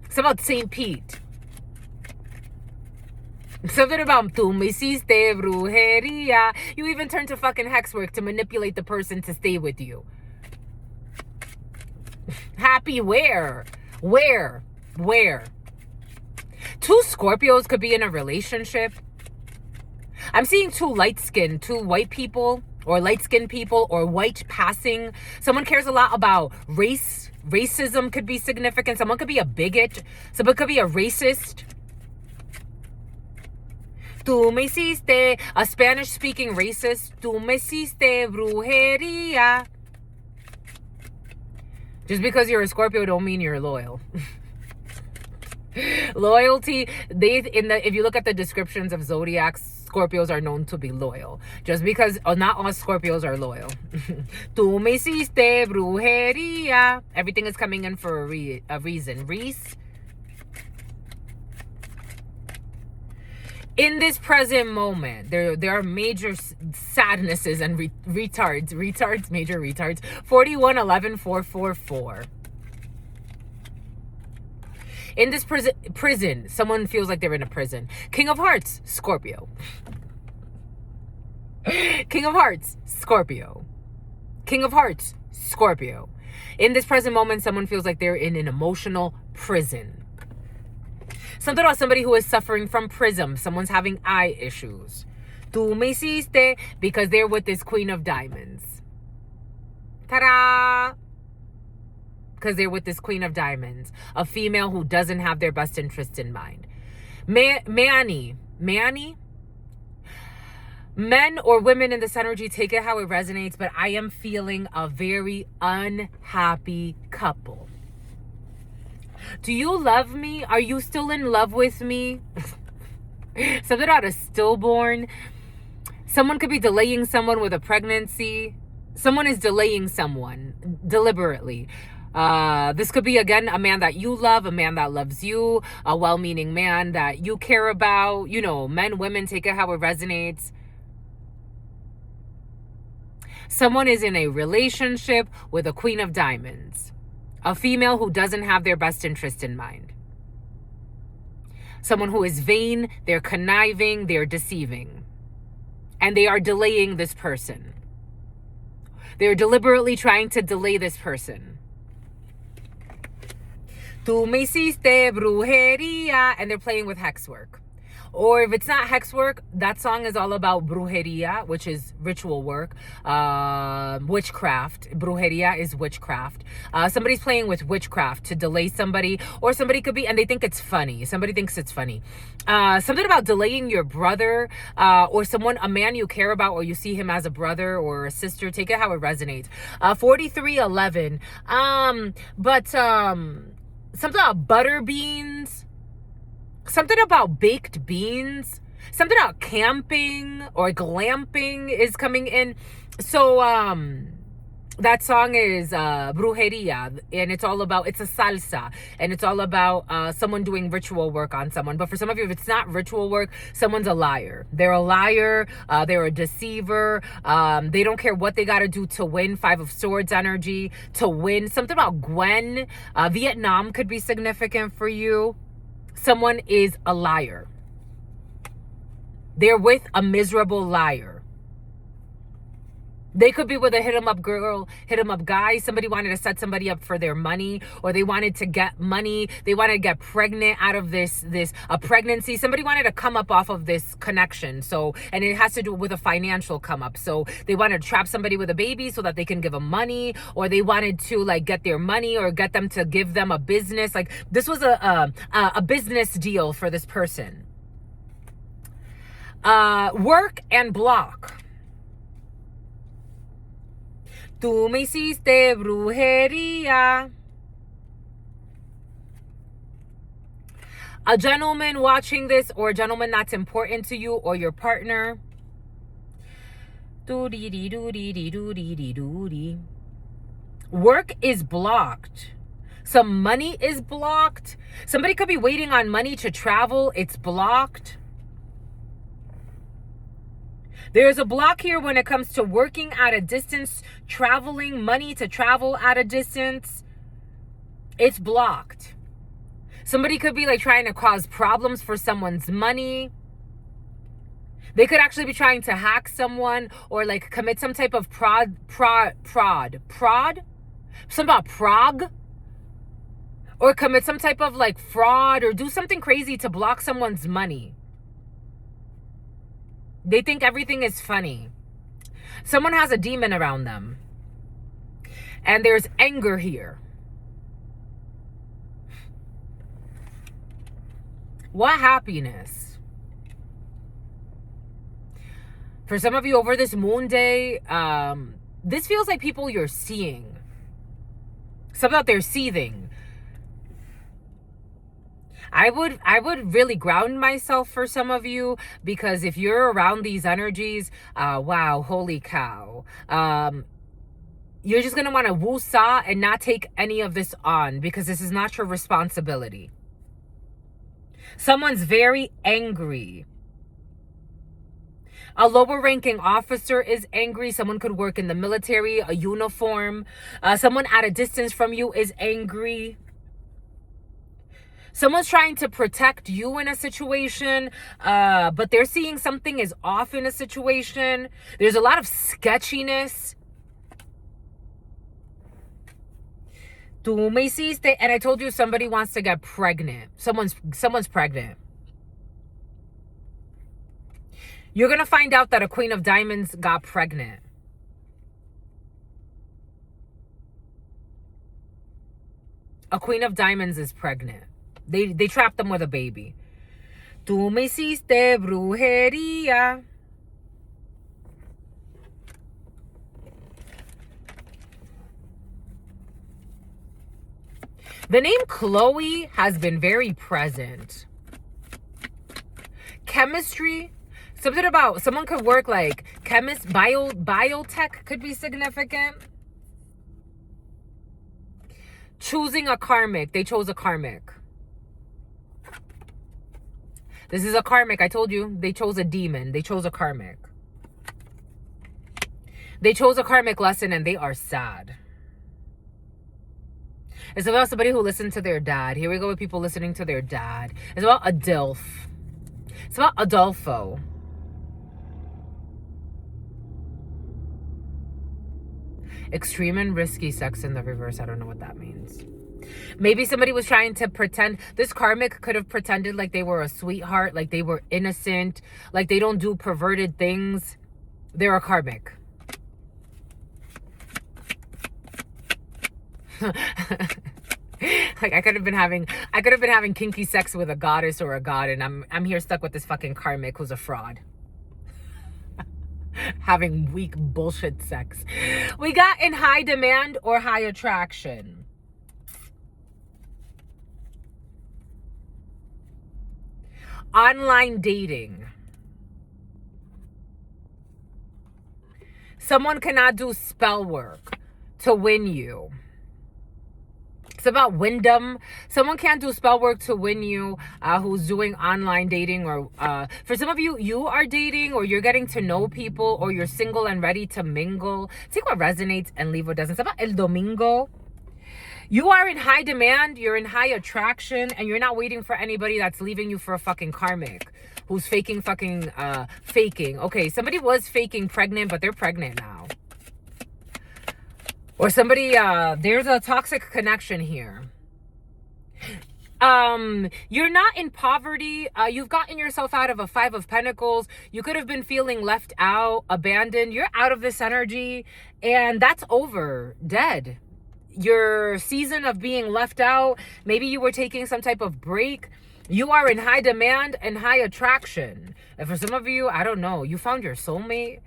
It's about St. Pete. Something about tú me hiciste brujería. You even turn to fucking hex work to manipulate the person to stay with you. Happy where? Where? Two Scorpios could be in a relationship. I'm seeing two white people, or light-skinned people, or white passing. Someone cares a lot about race. Racism could be significant. Someone could be a bigot. Someone could be a racist. Tú me hiciste, a Spanish-speaking racist. Tú me hiciste brujería. Just because you're a Scorpio don't mean you're loyal. Loyalty, if you look at the descriptions of zodiacs, Scorpios are known to be loyal. Just because not all Scorpios are loyal. Tú me hiciste brujería. Everything is coming in for a reason. Reese. In this present moment, there are major sadnesses and major retards. 41, 11, 4, 4, 4. In this prison, someone feels like they're in a prison. King of Hearts, Scorpio. King of Hearts, Scorpio. King of Hearts, Scorpio. In this present moment, someone feels like they're in an emotional prison. Something about somebody who is suffering from prism. Someone's having eye issues. Tú me hiciste, because they're with this Queen of Diamonds. Ta-da! Because they're with this Queen of Diamonds. A female who doesn't have their best interest in mind. Manny. Men or women in this energy, take it how it resonates, but I am feeling a very unhappy couple. Do you love me? Are you still in love with me? Something about a stillborn. Someone could be delaying someone with a pregnancy. Someone is delaying someone deliberately. This could be, again, a man that you love, a man that loves you, a well-meaning man that you care about. You know, men, women, take it how it resonates. Someone is in a relationship with a Queen of Diamonds. A female who doesn't have their best interest in mind. Someone who is vain, they're conniving, they're deceiving. And they are delaying this person. They're deliberately trying to delay this person. Tú me hiciste brujería. And they're playing with hex work. Or if it's not hex work, that song is all about brujeria, which is ritual work, witchcraft. Brujeria is witchcraft. Somebody's playing with witchcraft to delay somebody, or somebody could be, and they think it's funny. Somebody thinks it's funny. Something about delaying your brother, or someone, a man you care about, or you see him as a brother or a sister. Take it how it resonates. 4311. Something about butter beans. Something about baked beans. Something about camping or glamping is coming in. So that song is brujeria, and it's all about, it's a salsa, and it's all about someone doing ritual work on someone. But for some of you, if it's not ritual work, someone's a liar. They're a liar. They're a deceiver. They don't care what they got to do to win. 5 of Swords energy to win. Something about Gwen. Vietnam could be significant for you. Someone is a liar. They're with a miserable liar. They could be with a hit 'em up girl, hit 'em up guy. Somebody wanted to set somebody up for their money, or they wanted to get money. They wanted to get pregnant out of a pregnancy. Somebody wanted to come up off of this connection. So, and it has to do with a financial come up. So they wanted to trap somebody with a baby so that they can give them money, or they wanted to like get their money or get them to give them a business. Like this was a business deal for this person. Work and block. Tú me hiciste brujería. A gentleman watching this, or a gentleman that's important to you or your partner. Work is blocked. Some money is blocked. Somebody could be waiting on money to travel. It's blocked. There's a block here when it comes to working at a distance, traveling, money to travel at a distance. It's blocked. Somebody could be like trying to cause problems for someone's money. They could actually be trying to hack someone or like commit some type of prod? Something about prog? Or commit some type of like fraud or do something crazy to block someone's money. They think everything is funny. Someone has a demon around them. And there's anger here. What happiness? For some of you over this moon day, this feels like people you're seeing. Something that they're seething. I would really ground myself for some of you, because if you're around these energies, wow, holy cow. You're just going to want to woo-saw and not take any of this on, because this is not your responsibility. Someone's very angry. A lower ranking officer is angry. Someone could work in the military, a uniform. Someone at a distance from you is angry. Someone's trying to protect you in a situation, but they're seeing something is off in a situation. There's a lot of sketchiness. Tú me hiciste, and I told you somebody wants to get pregnant. Someone's pregnant. You're going to find out that a Queen of Diamonds got pregnant. A Queen of Diamonds is pregnant. They trapped them with a baby. Tú me hiciste brujería. The name Chloe has been very present. Chemistry. Something about someone could work like biotech could be significant. Choosing a karmic. They chose a karmic. This is a karmic. I told you. They chose a demon. They chose a karmic. They chose a karmic lesson and they are sad. It's about somebody who listened to their dad. Here we go with people listening to their dad. It's about a DILF. It's about Adolfo. Extreme and risky sex in the reverse. I don't know what that means. Maybe somebody was trying to pretend. This karmic could have pretended like they were a sweetheart, like they were innocent, like they don't do perverted things. They're a karmic. Like I could have been having kinky sex with a goddess or a god, and I'm here stuck with this fucking karmic who's a fraud. Having weak bullshit sex. We got in high demand or high attraction. Online dating. Someone cannot do spell work to win you. It's about Wyndham. Someone can't do spell work to win you, who's doing online dating, or for some of you, you are dating or you're getting to know people, or you're single and ready to mingle. Take what resonates and leave what doesn't. It's about El Domingo. You are in high demand, you're in high attraction, and you're not waiting for anybody that's leaving you for a fucking karmic who's faking. Okay, somebody was faking pregnant, but they're pregnant now. Or somebody, there's a toxic connection here. You're not in poverty. You've gotten yourself out of a 5 of Pentacles. You could have been feeling left out, abandoned. You're out of this energy, and that's over, dead. Your season of being left out, maybe you were taking some type of break. You are in high demand and high attraction. And for some of you, I don't know, you found your soulmate.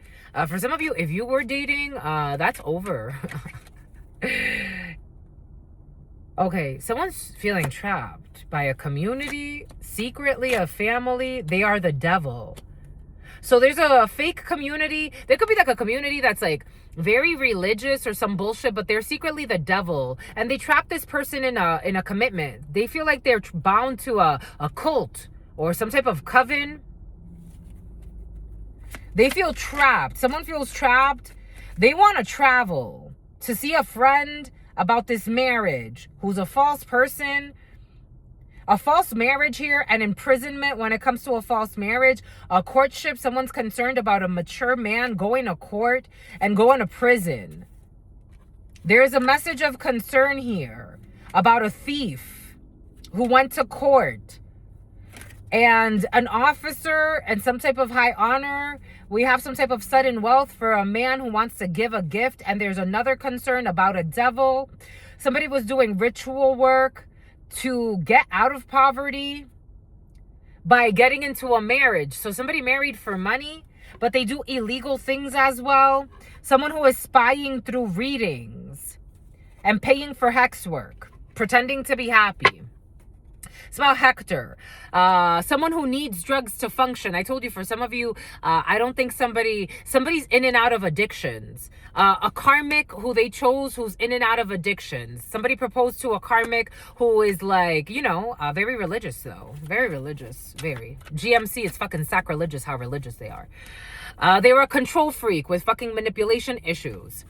For some of you, if you were dating, that's over. Okay, someone's feeling trapped by a community, secretly a family. They are the devil. So there's a fake community. There could be like a community that's like very religious or some bullshit, but they're secretly the devil. And they trap this person in a commitment. They feel like they're bound to a cult or some type of coven. They feel trapped. Someone feels trapped. They want to travel to see a friend about this marriage who's a false person. A false marriage here and imprisonment when it comes to a false marriage. A courtship, someone's concerned about a mature man going to court and going to prison. There's a message of concern here about a thief who went to court. And an officer and some type of high honor. We have some type of sudden wealth for a man who wants to give a gift. And there's another concern about a devil. Somebody was doing ritual work to get out of poverty by getting into a marriage. So somebody married for money, but they do illegal things as well. Someone who is spying through readings and paying for hex work, pretending to be happy. It's about Hector. Someone who needs drugs to function. I told you, for some of you, I don't think somebody's in and out of addictions. A karmic who they chose who's in and out of addictions. Somebody proposed to a karmic who is like, you know, very religious though. Very religious. Very. GMC is fucking sacrilegious how religious they are. They were a control freak with fucking manipulation issues.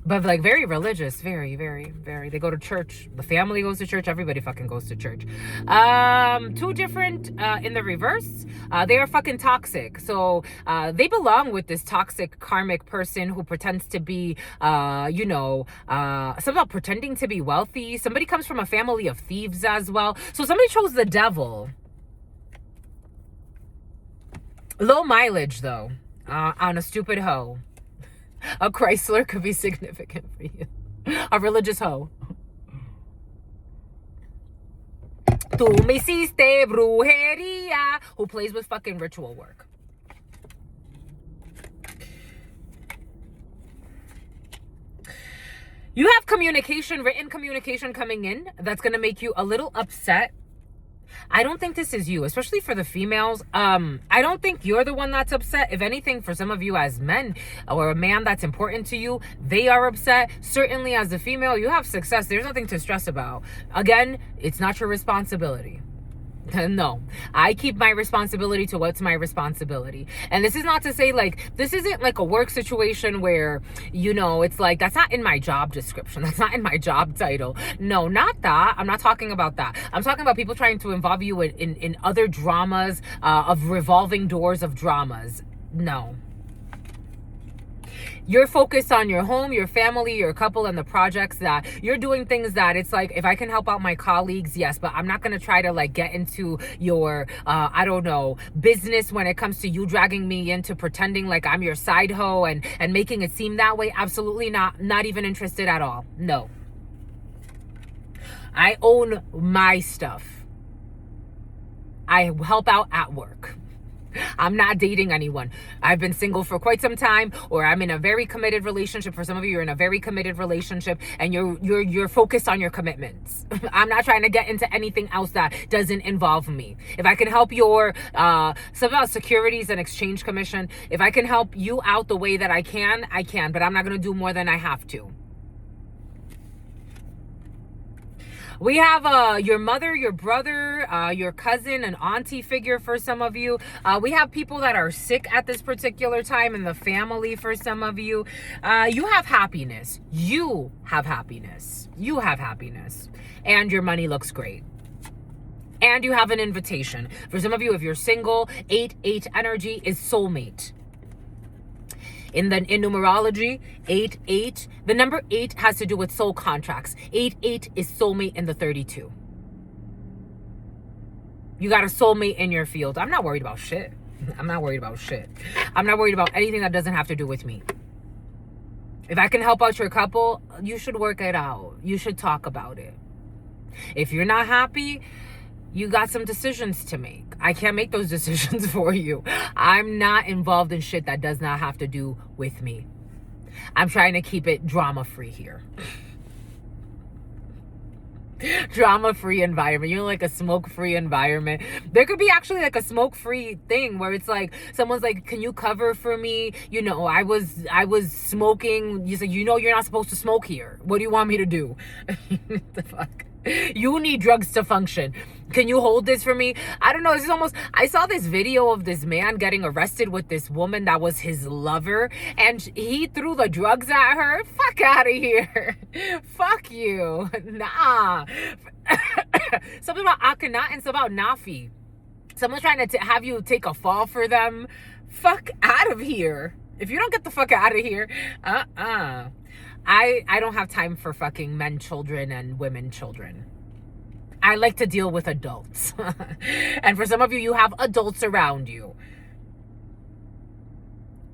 But like very religious, very, very, very. They go to church. The family goes to church. Everybody fucking goes to church. Two different in the reverse. They are fucking toxic. So they belong with this toxic karmic person who pretends to be, you know, somehow pretending to be wealthy. Somebody comes from a family of thieves as well. So somebody chose the devil. Low mileage though, on a stupid hoe. A Chrysler could be significant for you. A religious hoe. Tú me hiciste brujería. Who plays with fucking ritual work. You have communication, written communication coming in that's going to make you a little upset. I don't think this is you, especially for the females. I don't think you're the one that's upset. If anything, for some of you as men or a man that's important to you, they are upset. Certainly as a female, you have success. There's nothing to stress about. Again, it's not your responsibility. No, I keep my responsibility to what's my responsibility. And this is not to say like, this isn't like a work situation where, you know, it's like, that's not in my job description. That's not in my job title. No, not that. I'm not talking about that. I'm talking about people trying to involve you in other dramas, of revolving doors of dramas. No. You're focused on your home, your family, your couple, and the projects that you're doing things that it's like, if I can help out my colleagues, yes, but I'm not going to try to like get into your, I don't know, business when it comes to you dragging me into pretending like I'm your side hoe and making it seem that way. Absolutely not even interested at all. No. I own my stuff. I help out at work. I'm not dating anyone. I've been single for quite some time, or I'm in a very committed relationship. For some of you, you're in a very committed relationship and you're focused on your commitments. I'm not trying to get into anything else that doesn't involve me. If I can help your some about Securities and Exchange Commission, if I can help you out the way that I can, but I'm not going to do more than I have to. We have your mother, your brother, your cousin, an auntie figure for some of you. We have people that are sick at this particular time in the family for some of you. You have happiness. You have happiness. You have happiness. And your money looks great. And you have an invitation. For some of you, if you're single, 8-8 energy is soulmate. In numerology, 8, the number 8 has to do with soul contracts. 8 is soulmate in the 32. You got a soulmate in your field. I'm not worried about shit. I'm not worried about shit. I'm not worried about anything that doesn't have to do with me. If I can help out your couple, you should work it out. You should talk about it. If you're not happy, you got some decisions to make. I can't make those decisions for you. I'm not involved in shit that does not have to do with me. I'm trying to keep it drama-free here. Drama-free environment. You know, like a smoke-free environment. There could be actually like a smoke-free thing where it's like someone's like, can you cover for me? You know, I was smoking. You said, you know, you're not supposed to smoke here. What do you want me to do? The fuck? You need drugs to function. Can you hold this for me? I don't know. This is almost, I saw this video of this man getting arrested with this woman that was his lover, and he threw the drugs at her. Fuck out of here. Fuck you. Nah. Something about Akhenaten, it's about Nafi. Someone's trying to have you take a fall for them. Fuck out of here. If you don't get the fuck out of here, I don't have time for fucking men children and women children. I like to deal with adults. And for some of you, you have adults around you.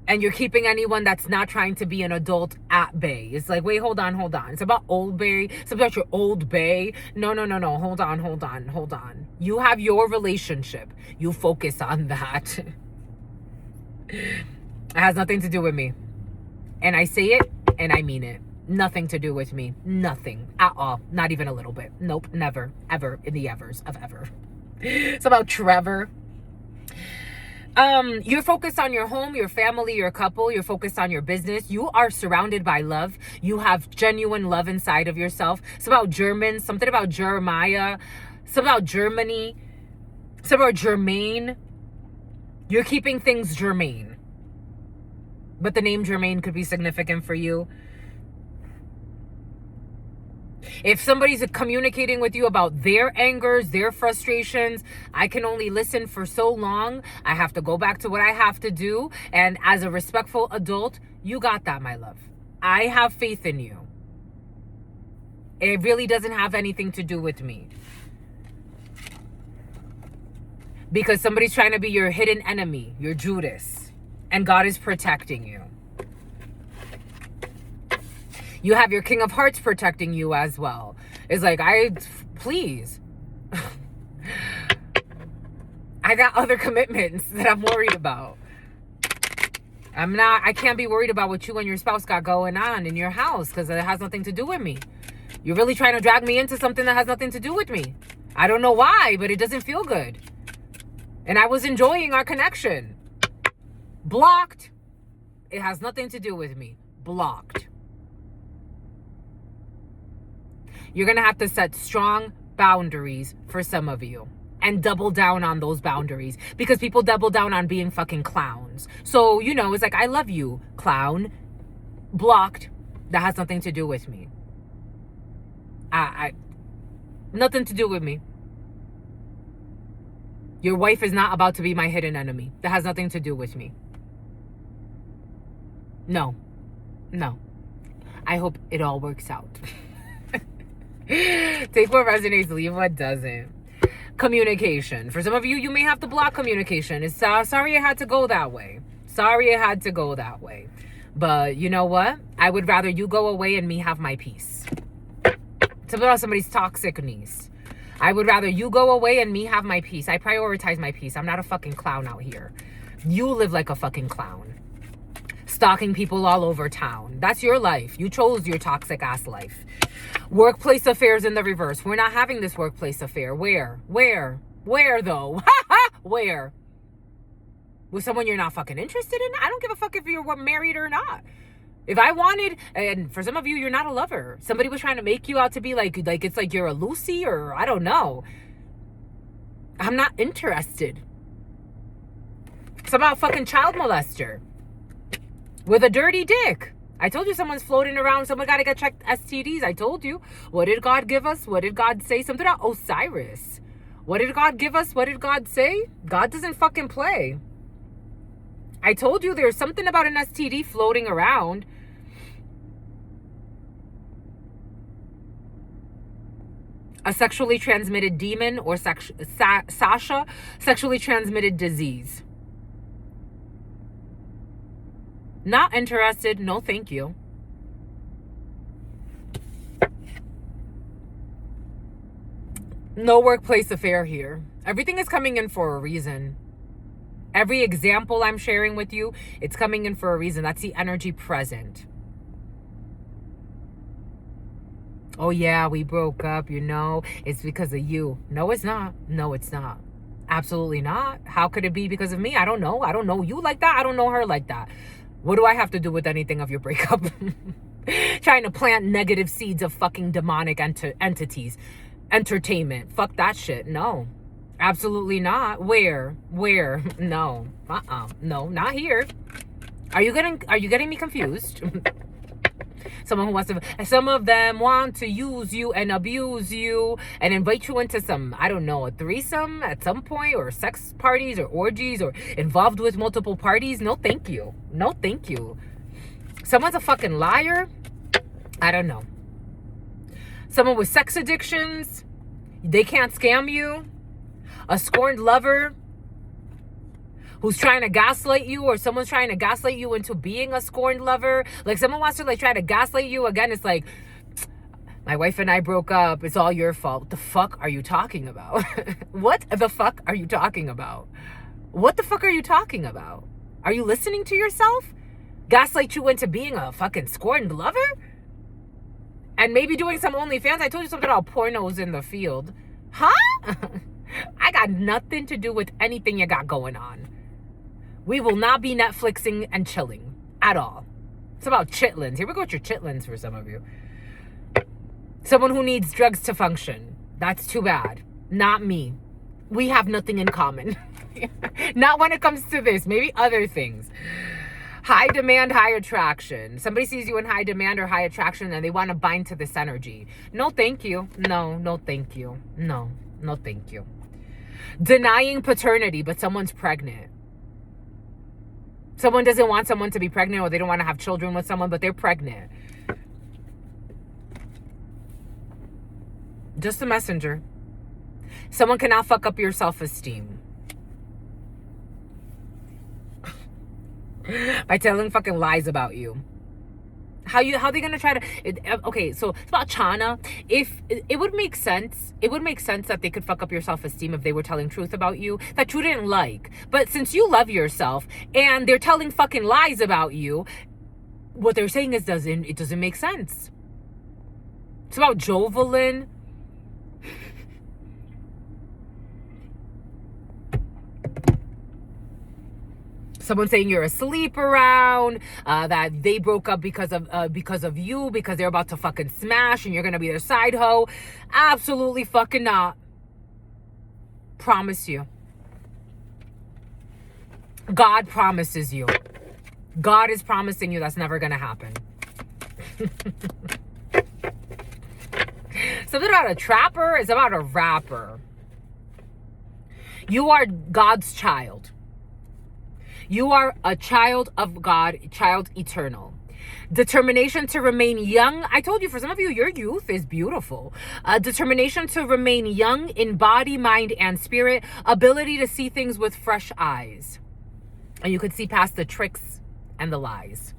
And you're keeping anyone that's not trying to be an adult at bay. It's like, wait, hold on. It's about Old Bay. It's about your Old Bay. No. Hold on. You have your relationship. You focus on that. It has nothing to do with me. And I say it and I mean it. Nothing to do with me. Nothing at all. Not even a little bit. Nope. Never. Ever in the evers of ever. It's about Trevor. You're focused on your home, your family, your couple. You're focused on your business. You are surrounded by love. You have genuine love inside of yourself. It's about Germans. Something about Jeremiah. Something about Germany. Something about Germain. You're keeping things Germain. But the name Germain could be significant for you. If somebody's communicating with you about their angers, their frustrations, I can only listen for so long. I have to go back to what I have to do. And as a respectful adult, you got that, my love. I have faith in you. It really doesn't have anything to do with me. Because somebody's trying to be your hidden enemy, your Judas. And God is protecting you. You have your King of Hearts protecting you as well. It's like, please. I got other commitments that I'm worried about. I can't be worried about what you and your spouse got going on in your house because it has nothing to do with me. You're really trying to drag me into something that has nothing to do with me. I don't know why, but it doesn't feel good. And I was enjoying our connection. Blocked. It has nothing to do with me. Blocked. You're going to have to set strong boundaries for some of you and double down on those boundaries because people double down on being fucking clowns. So, you know, it's like, I love you, clown. Blocked. That has nothing to do with me. Nothing to do with me. Your wife is not about to be my hidden enemy. That has nothing to do with me. No. I hope it all works out. Take what resonates, leave what doesn't. Communication. For some of you, you may have to block communication. It's sorry it had to go that way. But you know what? I would rather you go away and me have my peace. It's about somebody's toxic niece. I would rather you go away and me have my peace. I prioritize my peace. I'm not a fucking clown out here. You live like a fucking clown. Stalking people all over town. That's your life. You chose your toxic ass life. Workplace affairs in the reverse. We're not having this workplace affair. Where though? Where? With someone you're not fucking interested in? I don't give a fuck if you're married or not. If I wanted, and for some of you, you're not a lover. Somebody was trying to make you out to be like it's like you're a Lucy or I don't know. I'm not interested. It's about fucking child molester. With a dirty dick. I told you someone's floating around. Someone got to get checked STDs. I told you. What did God give us? What did God say? Something about Osiris. What did God give us? What did God say? God doesn't fucking play. I told you there's something about an STD floating around. A sexually transmitted demon or Sasha, sexually transmitted disease. Not interested. No, thank you. No workplace affair here. Everything is coming in for a reason. Every example I'm sharing with you, it's coming in for a reason. That's the energy present. Oh yeah, we broke up, you know, it's because of you. No, it's not. No, it's not. Absolutely not. How could it be because of me? I don't know. I don't know you like that. I don't know her like that. What do I have to do with anything of your breakup? Trying to plant negative seeds of fucking demonic entities. Entertainment. Fuck that shit. No. Absolutely not. Where? No. No, not here. Are you getting me confused? Some of them want to use you and abuse you and invite you into some, I don't know, a threesome at some point, or sex parties or orgies, or involved with multiple parties. No, thank you. No, thank you. Someone's a fucking liar. I don't know. Someone with sex addictions. They can't scam you. A scorned lover who's trying to gaslight you, or someone's trying to gaslight you into being a scorned lover. Like someone wants to like try to gaslight you again. It's like, my wife and I broke up. It's all your fault. What the fuck are you talking about? What the fuck are you talking about? What the fuck are you talking about? Are you listening to yourself? Gaslight you into being a fucking scorned lover? And maybe doing some OnlyFans. I told you something about pornos in the field. Huh? I got nothing to do with anything you got going on. We will not be Netflixing and chilling at all. It's about chitlins. Here we go with your chitlins for some of you. Someone who needs drugs to function. That's too bad. Not me. We have nothing in common. Not when it comes to this. Maybe other things. High demand, high attraction. Somebody sees you in high demand or high attraction and they want to bind to this energy. No, thank you. No, thank you. No, thank you. Denying paternity, but someone's pregnant. Someone doesn't want someone to be pregnant, or they don't want to have children with someone, but they're pregnant. Just a messenger. Someone cannot fuck up your self-esteem by telling fucking lies about you. How they gonna try to? Okay, so it's about Chana. If it would make sense, that they could fuck up your self-esteem if they were telling truth about you that you didn't like. But since you love yourself and they're telling fucking lies about you, what they're saying is it doesn't make sense. It's about Jovelin. Someone saying you're asleep around, that they broke up because of you, because they're about to fucking smash and you're gonna be their side hoe. Absolutely fucking not. Promise you. God promises you. God is promising you that's never gonna happen. Something about a trapper is about a rapper. You are God's child. You are a child of God, child eternal. Determination to remain young. I told you, for some of you, your youth is beautiful. Determination to remain young in body, mind, and spirit. Ability to see things with fresh eyes. And you could see past the tricks and the lies.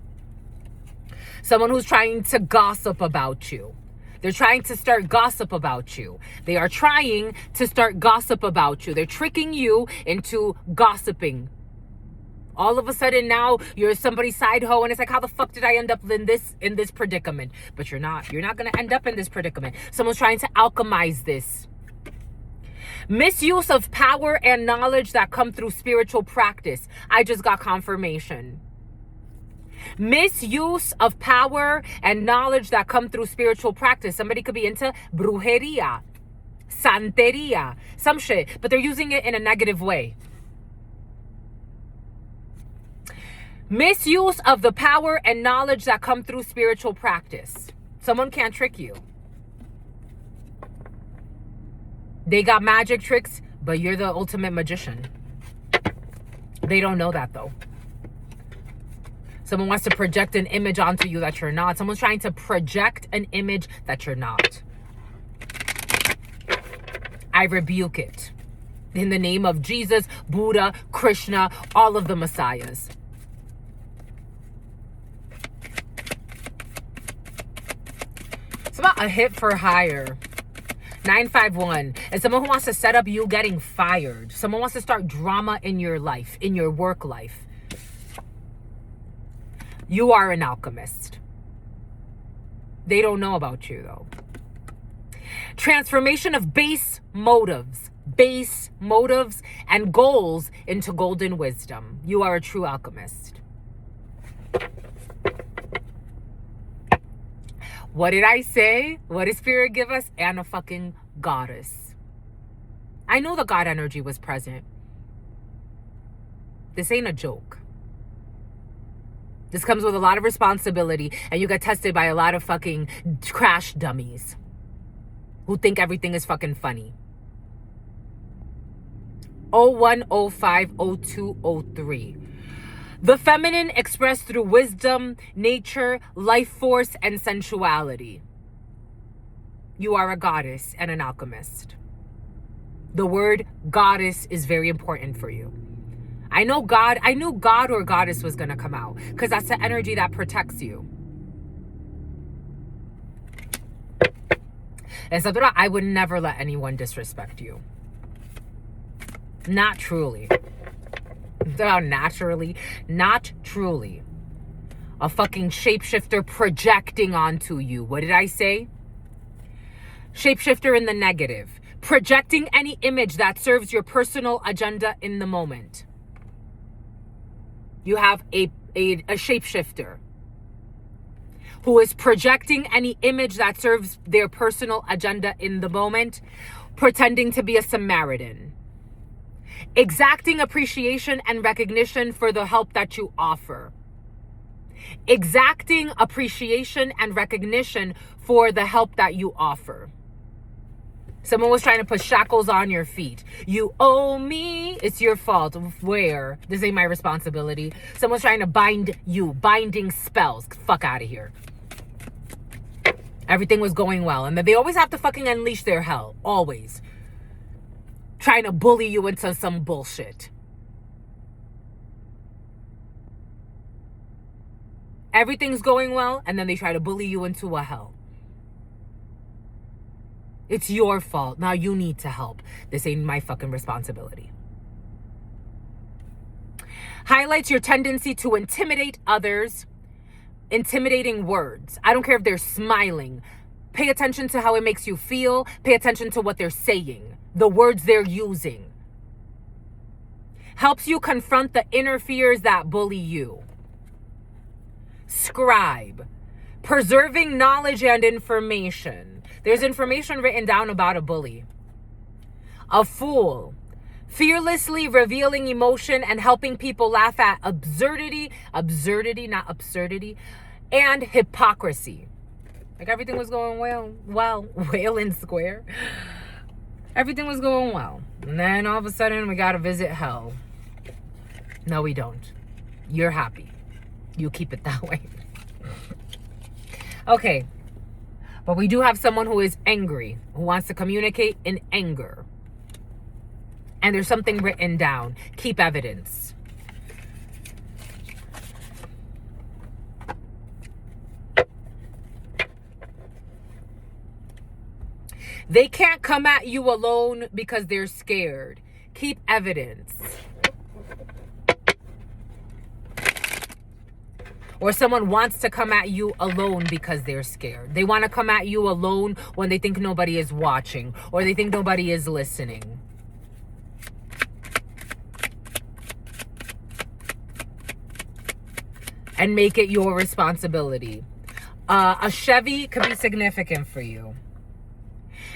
Someone who's trying to gossip about you. They're trying to start gossip about you. They are trying to start gossip about you. They're tricking you into gossiping. All of a sudden now you're somebody's side hoe, and it's like, how the fuck did I end up in this predicament? But you're not. You're not going to end up in this predicament. Someone's trying to alchemize this. Misuse of power and knowledge that come through spiritual practice. I just got confirmation. Misuse of power and knowledge that come through spiritual practice. Somebody could be into brujeria, santeria, some shit, but they're using it in a negative way. Misuse of the power and knowledge that come through spiritual practice. Someone can't trick you. They got magic tricks, but you're the ultimate magician. They don't know that though. Someone wants to project an image onto you that you're not. Someone's trying to project an image that you're not. I rebuke it. In the name of Jesus, Buddha, Krishna, all of the messiahs. It's about a hit for hire. 951. And someone who wants to set up you getting fired. Someone wants to start drama in your life, in your work life. You are an alchemist. They don't know about you, though. Transformation of base motives and goals into golden wisdom. You are a true alchemist. What did I say? What did Spirit give us? And a fucking goddess. I know the God energy was present. This ain't a joke. This comes with a lot of responsibility, and you get tested by a lot of fucking crash dummies who think everything is fucking funny. 01050203. The feminine expressed through wisdom, nature, life force, and sensuality. You are a goddess and an alchemist. The word goddess is very important for you. I knew God or goddess was going to come out because that's the energy that protects you. And so I would never let anyone disrespect you. Not truly. Naturally. Not truly. A fucking shapeshifter projecting onto you. What did I say? Shapeshifter in the negative. Projecting any image that serves your personal agenda in the moment. You have a shapeshifter who is projecting any image that serves their personal agenda in the moment, pretending to be a Samaritan. Exacting appreciation and recognition for the help that you offer. Exacting appreciation and recognition for the help that you offer. Someone was trying to put shackles on your feet. You owe me. It's your fault. Where? This ain't my responsibility. Someone's trying to bind you. Binding spells. Fuck out of here. Everything was going well. And then they always have to fucking unleash their hell. Always. Trying to bully you into some bullshit. Everything's going well, and then they try to bully you into a hell. It's your fault. Now you need to help. This ain't my fucking responsibility. Highlights your tendency to intimidate others. Intimidating words. I don't care if they're smiling. Pay attention to how it makes you feel. Pay attention to what they're saying. The words they're using. Helps you confront the inner fears that bully you. Scribe. Preserving knowledge and information. There's information written down about a bully. A fool. Fearlessly revealing emotion and helping people laugh at absurdity, not absurdity, and hypocrisy. Like everything was going well, Wayland Square. Everything was going well. And then all of a sudden we got to visit hell. No, we don't. You're happy. You keep it that way. Okay. But we do have someone who is angry, who wants to communicate in anger. And there's something written down. Keep evidence. They can't come at you alone because they're scared. Keep evidence. Or someone wants to come at you alone because they're scared. They want to come at you alone when they think nobody is watching or they think nobody is listening. And make it your responsibility. A Chevy could be significant for you.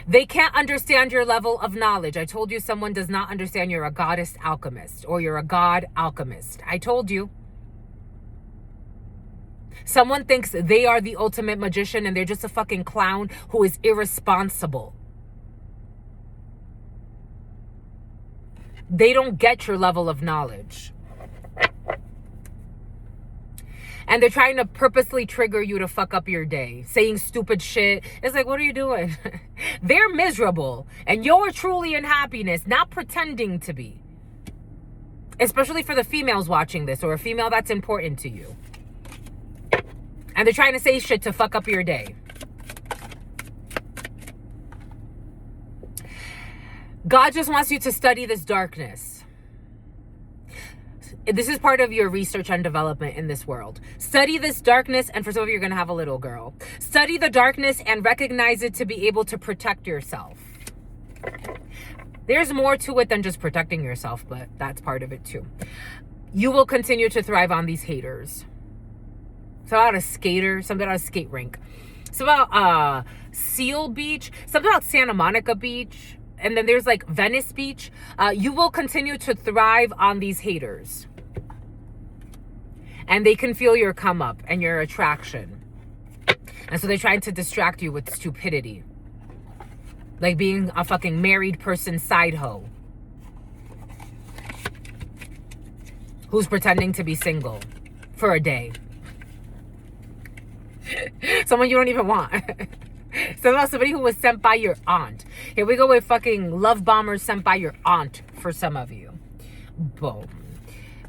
They can't understand your level of knowledge. I told you someone does not understand you're a goddess alchemist or you're a god alchemist. I told you. Someone thinks they are the ultimate magician and they're just a fucking clown who is irresponsible. They don't get your level of knowledge. And they're trying to purposely trigger you to fuck up your day, saying stupid shit. It's like, what are you doing? They're miserable, and you're truly in happiness, not pretending to be. Especially for the females watching this, or a female that's important to you. And they're trying to say shit to fuck up your day. God just wants you to study this darkness. This is part of your research and development in this world. Study this darkness, and for some of you, you're going to have a little girl. Study the darkness and recognize it to be able to protect yourself. There's more to it than just protecting yourself, but that's part of it too. You will continue to thrive on these haters. Something about a skater, something about a skate rink. Something about Seal Beach, something about Santa Monica Beach. And then there's like Venice Beach. You will continue to thrive on these haters. And they can feel your come up and your attraction. And so they're trying to distract you with stupidity. Like being a fucking married person side hoe. Who's pretending to be single for a day. Someone you don't even want. Somebody who was sent by your aunt. Here we go with fucking love bombers sent by your aunt for some of you. Boom.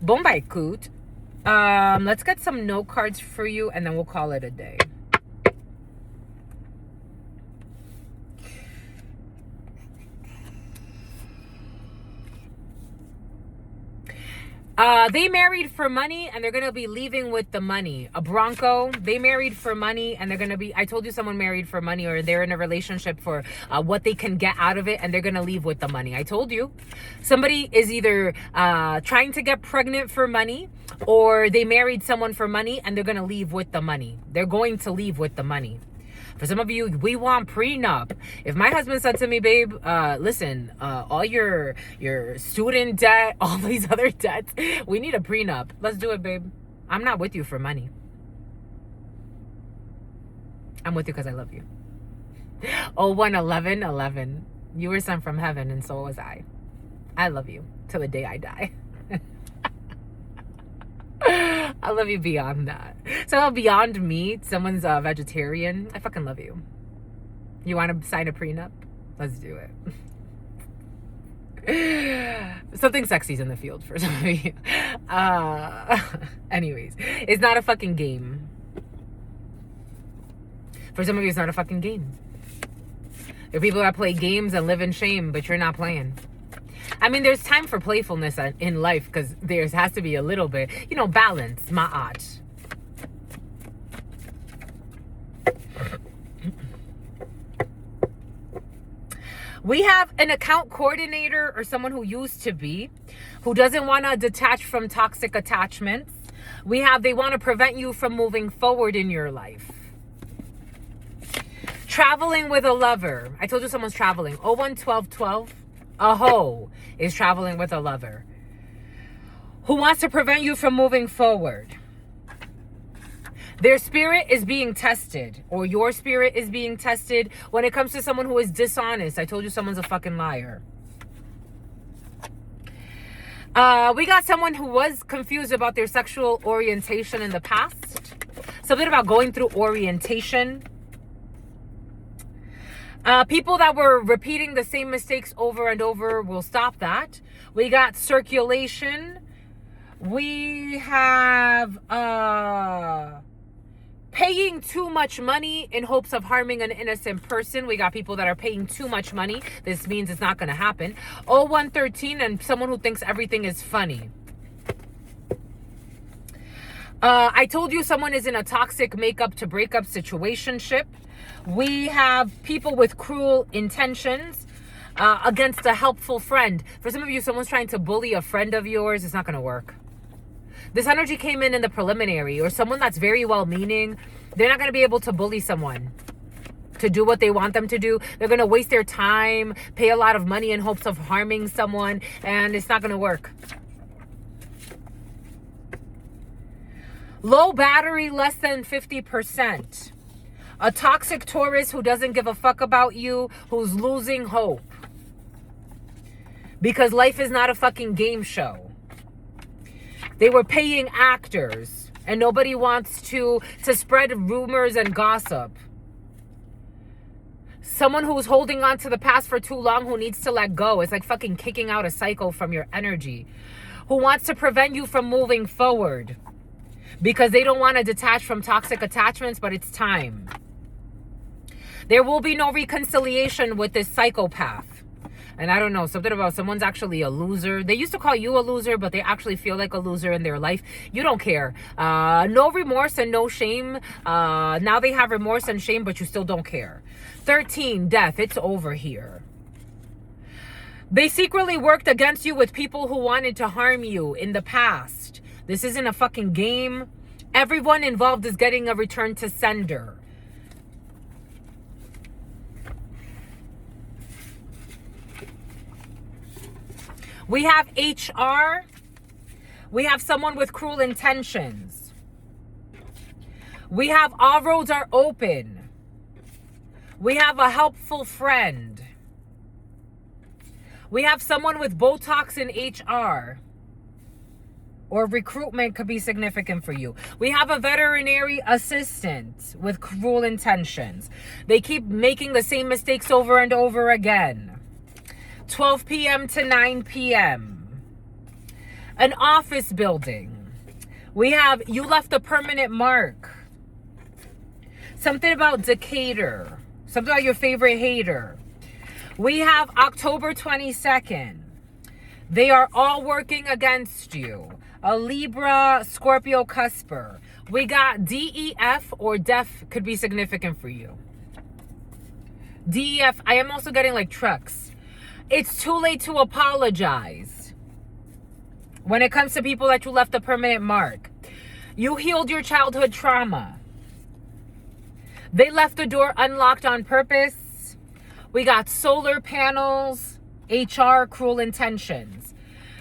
Boom by coot. Let's get some note cards for you and then we'll call it a day. They married for money and they're going to be leaving with the money. A Bronco, they married for money and they're going to be, I told you someone married for money, or they're in a relationship for what they can get out of it, and they're going to leave with the money. I told you. Somebody is either trying to get pregnant for money, or they married someone for money and they're going to leave with the money. They're going to leave with the money. For some of you, we want prenup. If my husband said to me, babe, listen, all your student debt, all these other debts, we need a prenup. Let's do it, babe. I'm not with you for money. I'm with you because I love you. 011111. You were sent from heaven and so was I. I love you till the day I die. I love you beyond that. So beyond me, someone's a vegetarian. I fucking love you. You want to sign a prenup? Let's do it. Something sexy's in the field for some of you. Anyways, it's not a fucking game. For some of you, it's not a fucking game. There are people that play games and live in shame, but you're not playing. I mean, there's time for playfulness in life because there has to be a little bit, balance, ma'at. We have an account coordinator or someone who used to be, who doesn't want to detach from toxic attachments. They want to prevent you from moving forward in your life. Traveling with a lover. I told you someone's traveling. 011212. A hoe is traveling with a lover who wants to prevent you from moving forward. Their spirit is being tested, or your spirit is being tested when it comes to someone who is dishonest. I told you someone's a fucking liar. We got someone who was confused about their sexual orientation in the past. Something about going through orientation. People that were repeating the same mistakes over and over, will stop that. We got circulation. We have paying too much money in hopes of harming an innocent person. We got people that are paying too much money. This means it's not going to happen. 0113 and someone who thinks everything is funny. I told you someone is in a toxic makeup to breakup situationship. We have people with cruel intentions against a helpful friend. For some of you, someone's trying to bully a friend of yours. It's not going to work. This energy came in the preliminary, or someone that's very well-meaning. They're not going to be able to bully someone to do what they want them to do. They're going to waste their time, pay a lot of money in hopes of harming someone, and it's not going to work. Low battery, less than 50%. A toxic Taurus who doesn't give a fuck about you, who's losing hope. Because life is not a fucking game show. They were paying actors And nobody wants to spread rumors and gossip. Someone who's holding on to the past for too long, who needs to let go. It's like fucking kicking out a cycle from your energy. Who wants to prevent you from moving forward. Because they don't want to detach from toxic attachments, but it's time. There will be no reconciliation with this psychopath. And I don't know, something about someone's actually a loser. They used to call you a loser, but they actually feel like a loser in their life. You don't care. No remorse and no shame. Now they have remorse and shame, but you still don't care. 13, death. It's over here. They secretly worked against you with people who wanted to harm you in the past. This isn't a fucking game. Everyone involved is getting a return to sender. We have HR. We have someone with cruel intentions. We have all roads are open. We have a helpful friend. We have someone with Botox in HR. Or recruitment could be significant for you. We have a veterinary assistant with cruel intentions. They keep making the same mistakes over and over again. 12 p.m. to 9 p.m. An office building. We have you left a permanent mark. Something about Decatur. Something about your favorite hater. We have October 22nd. They are all working against you. A Libra, Scorpio, cusper. We got DEF or deaf could be significant for you. DEF, I am also getting like trucks. It's too late to apologize. When it comes to people that you left a permanent mark. You healed your childhood trauma. They left the door unlocked on purpose. We got solar panels, HR, cruel intentions.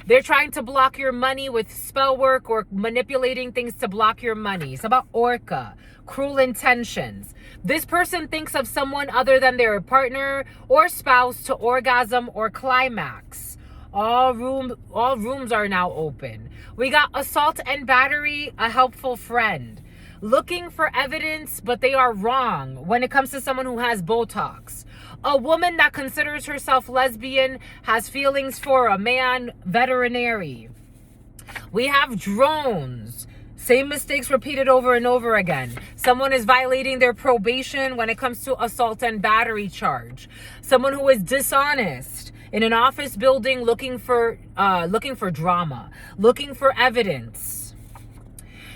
They're trying to block your money with spell work or manipulating things to block your money. It's about Orca, cruel intentions. This person thinks of someone other than their partner or spouse to orgasm or climax. All rooms are now open. We got assault and battery, a helpful friend. Looking for evidence, but they are wrong when it comes to someone who has Botox. A woman that considers herself lesbian, has feelings for a man, veterinary. We have drones. Same mistakes repeated over and over again. Someone is violating their probation when it comes to assault and battery charge. Someone who is dishonest in an office building looking for drama, looking for evidence.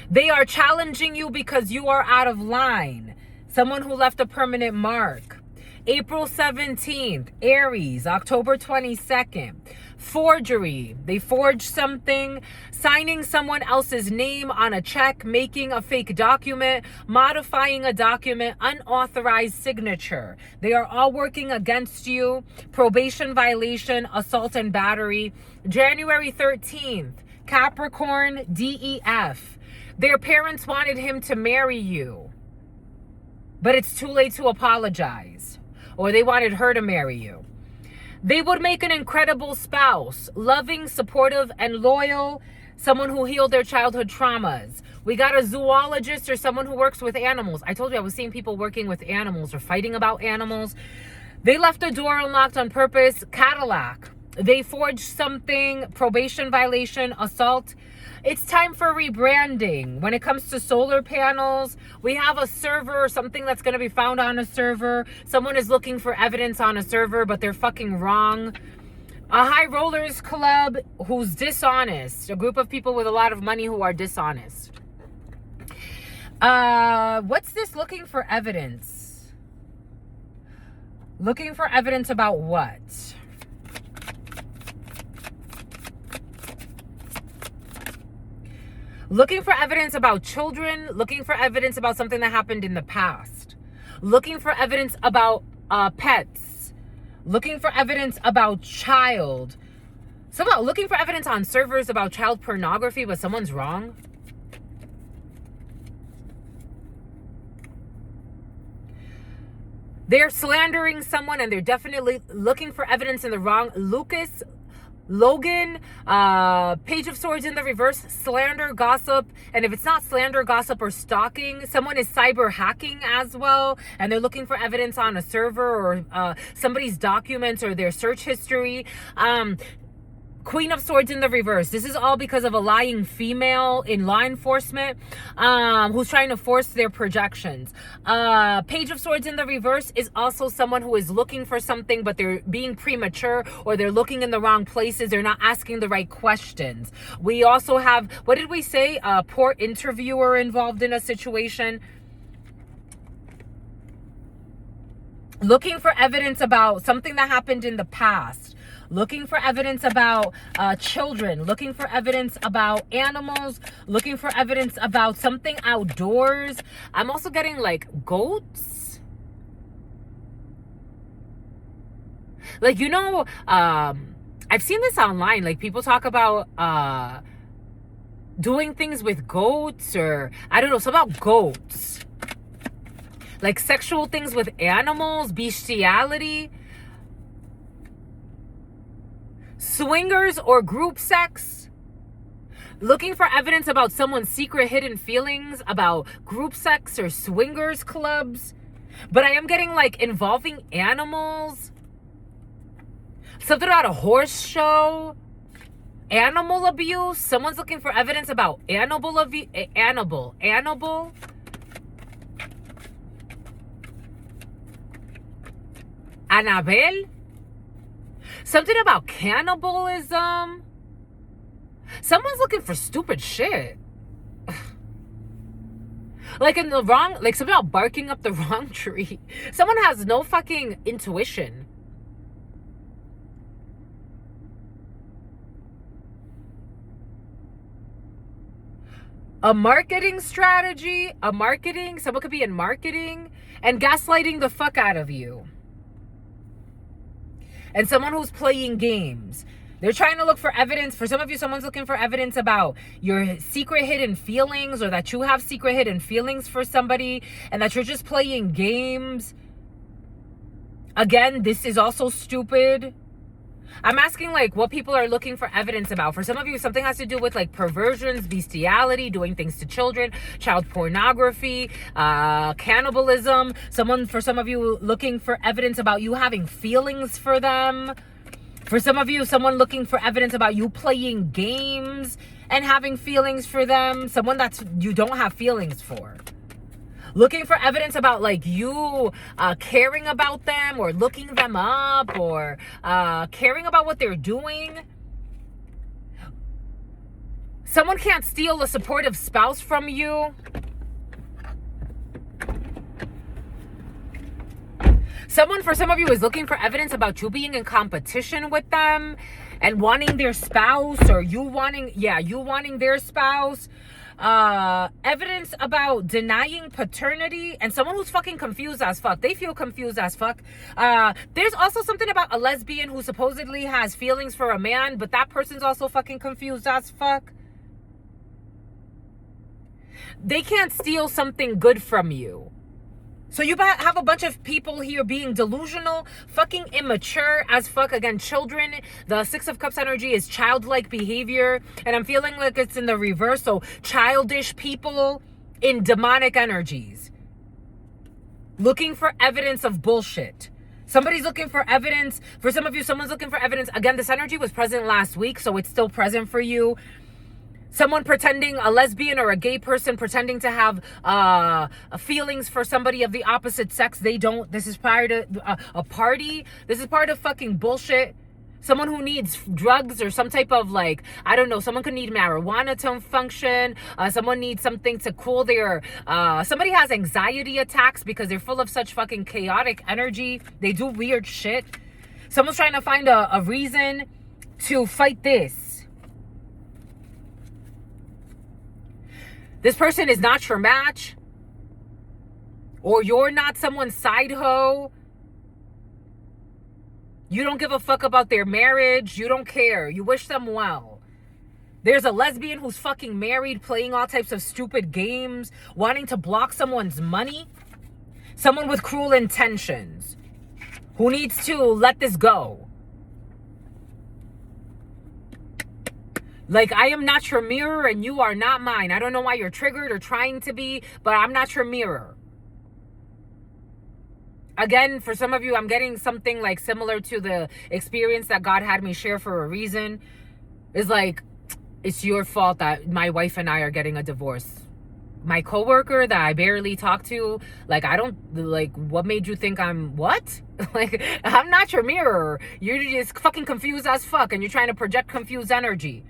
They are challenging you because you are out of line. Someone who left a permanent mark. April 17th, Aries, October 22nd. Forgery. They forged something, signing someone else's name on a check, making a fake document, modifying a document, unauthorized signature. They are all working against you. Probation violation, assault and battery. January 13th, Capricorn, DEF. Their parents wanted him to marry you, but it's too late to apologize. Or they wanted her to marry you. They would make an incredible spouse, loving, supportive, and loyal, someone who healed their childhood traumas. We got a zoologist or someone who works with animals. I told you I was seeing people working with animals or fighting about animals. They left the door unlocked on purpose. Cadillac. They forged something, probation violation, assault. It's time for rebranding. When it comes to solar panels, we have a server, something that's going to be found on a server. Someone is looking for evidence on a server, but they're fucking wrong. A high rollers club who's dishonest. A group of people with a lot of money who are dishonest. What's this looking for evidence? Looking for evidence about what? Looking for evidence about children, looking for evidence about something that happened in the past. Looking for evidence about pets. Looking for evidence about child. Somehow looking for evidence on servers about child pornography, but someone's wrong. They're slandering someone and they're definitely looking for evidence in the wrong. Lucas Logan, Page of Swords in the reverse, slander, gossip, and if it's not slander, gossip, or stalking, someone is cyber hacking as well, and they're looking for evidence on a server or somebody's documents or their search history. Queen of Swords in the reverse. This is all because of a lying female in law enforcement who's trying to force their projections. Page of Swords in the reverse is also someone who is looking for something, but they're being premature or they're looking in the wrong places. They're not asking the right questions. We also have, what did we say? A poor interviewer involved in a situation. Looking for evidence about something that happened in the past. Looking for evidence about children, looking for evidence about animals, looking for evidence about something outdoors. I'm also getting like goats. Like, you know, I've seen this online. Like, people talk about doing things with goats, or I don't know, something about goats. Like sexual things with animals, bestiality. Swingers or group sex. Looking for evidence about someone's secret hidden feelings about group sex or swingers clubs. But I am getting like involving animals. Something about a horse show. Animal abuse. Someone's looking for evidence about animal abuse. Annabelle. Something about cannibalism. Someone's looking for stupid shit. Like in the wrong, like something about barking up the wrong tree. Someone has no fucking intuition. A marketing strategy, someone could be in marketing and gaslighting the fuck out of you. And someone who's playing games. They're trying to look for evidence. For some of you, someone's looking for evidence about your secret hidden feelings, or that you have secret hidden feelings for somebody and that you're just playing games. Again, this is also stupid. I'm asking like what people are looking for evidence about. For some of you, something has to do with like perversions, bestiality, doing things to children, child pornography, cannibalism. For some of you, looking for evidence about you having feelings for them. For some of you, someone looking for evidence about you playing games and having feelings for them. Someone that you don't have feelings for. Looking for evidence about like you caring about them or looking them up or caring about what they're doing. Someone can't steal a supportive spouse from you. For some of you, is looking for evidence about you being in competition with them and wanting their spouse, or you wanting their spouse. Evidence about denying paternity, and someone who's fucking confused as fuck. They feel confused as fuck. There's also something about a lesbian who supposedly has feelings for a man, but that person's also fucking confused as fuck. They can't steal something good from you. So you have a bunch of people here being delusional, fucking immature as fuck. Again, children. The Six of Cups energy is childlike behavior. And I'm feeling like it's in the reverse. So childish people in demonic energies. Looking for evidence of bullshit. Somebody's looking for evidence. For some of you, someone's looking for evidence. Again, this energy was present last week, so it's still present for you. Someone pretending, a lesbian or a gay person pretending to have feelings for somebody of the opposite sex. They don't. This is prior to a party. This is part of fucking bullshit. Someone who needs drugs or some type of like, I don't know, someone could need marijuana to function. Someone needs something to cool their, somebody has anxiety attacks because they're full of such fucking chaotic energy. They do weird shit. Someone's trying to find a reason to fight this. This person is not your match, or you're not someone's side hoe. You don't give a fuck about their marriage. You don't care. You wish them well. There's a lesbian who's fucking married, playing all types of stupid games, wanting to block someone's money. Someone with cruel intentions who needs to let this go. Like, I am not your mirror and you are not mine. I don't know why you're triggered or trying to be, but I'm not your mirror. Again, for some of you, I'm getting something like similar to the experience that God had me share for a reason. It's like, it's your fault that my wife and I are getting a divorce. My coworker that I barely talk to, like, I don't, like, what made you think I'm what? Like, I'm not your mirror. You're just fucking confused as fuck and you're trying to project confused energy.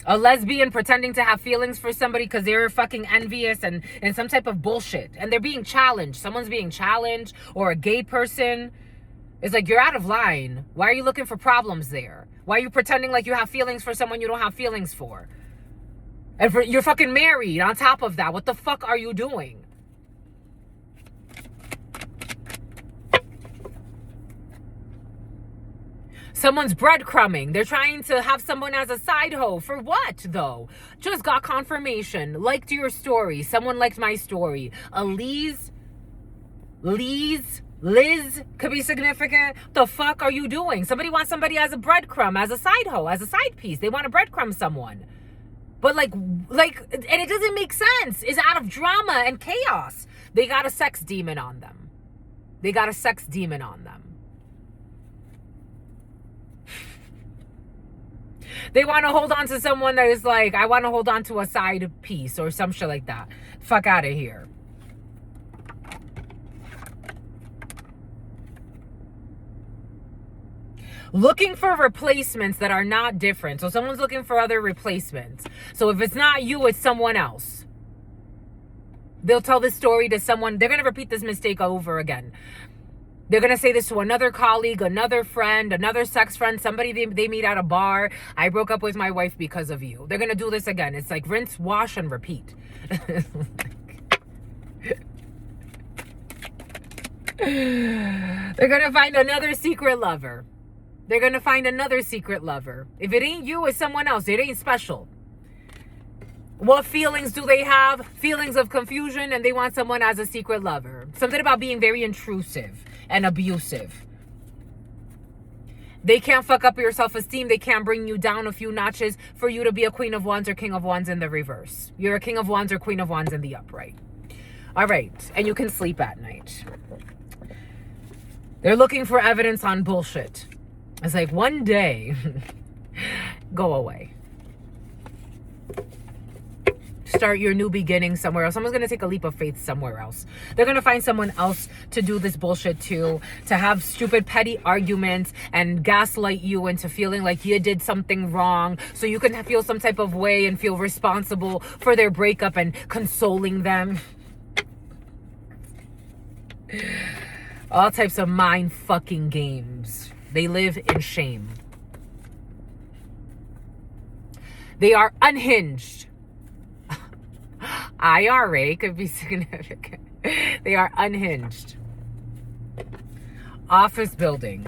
A lesbian pretending to have feelings for somebody because they're fucking envious and some type of bullshit. And they're being challenged. Someone's being challenged, or a gay person. It's like, you're out of line. Why are you looking for problems there? Why are you pretending like you have feelings for someone you don't have feelings for? And you're fucking married on top of that. What the fuck are you doing? Someone's breadcrumbing. They're trying to have someone as a side hoe. For what, though? Just got confirmation. Liked your story. Someone liked my story. Liz could be significant. The fuck are you doing? Somebody wants somebody as a breadcrumb, as a side hoe, as a side piece. They want to breadcrumb someone. But like, and it doesn't make sense. It's out of drama and chaos. They got a sex demon on them. They got a sex demon on them. They want to hold on to someone that is like, I want to hold on to a side piece or some shit like that. Fuck out of here. Looking for replacements that are not different. So someone's looking for other replacements. So if it's not you, it's someone else. They'll tell this story to someone. They're going to repeat this mistake over again. They're going to say this to another colleague, another friend, another sex friend, somebody they meet at a bar. I broke up with my wife because of you. They're going to do this again. It's like rinse, wash, and repeat. They're going to find another secret lover. They're going to find another secret lover. If it ain't you, it's someone else. It ain't special. What feelings do they have? Feelings of confusion, and they want someone as a secret lover. Something about being very intrusive and abusive. They can't fuck up your self-esteem. They can't bring you down a few notches for you to be a Queen of Wands or King of Wands in the reverse. You're a King of Wands or Queen of Wands in the upright. All right. And you can sleep at night. They're looking for evidence on bullshit. It's like, one day, go away. Start your new beginning somewhere else. Someone's going to take a leap of faith somewhere else. They're going to find someone else to do this bullshit to have stupid, petty arguments and gaslight you into feeling like you did something wrong so you can feel some type of way and feel responsible for their breakup and consoling them. All types of mind-fucking games. They live in shame. They are unhinged. IRA could be significant. They are unhinged. Office building.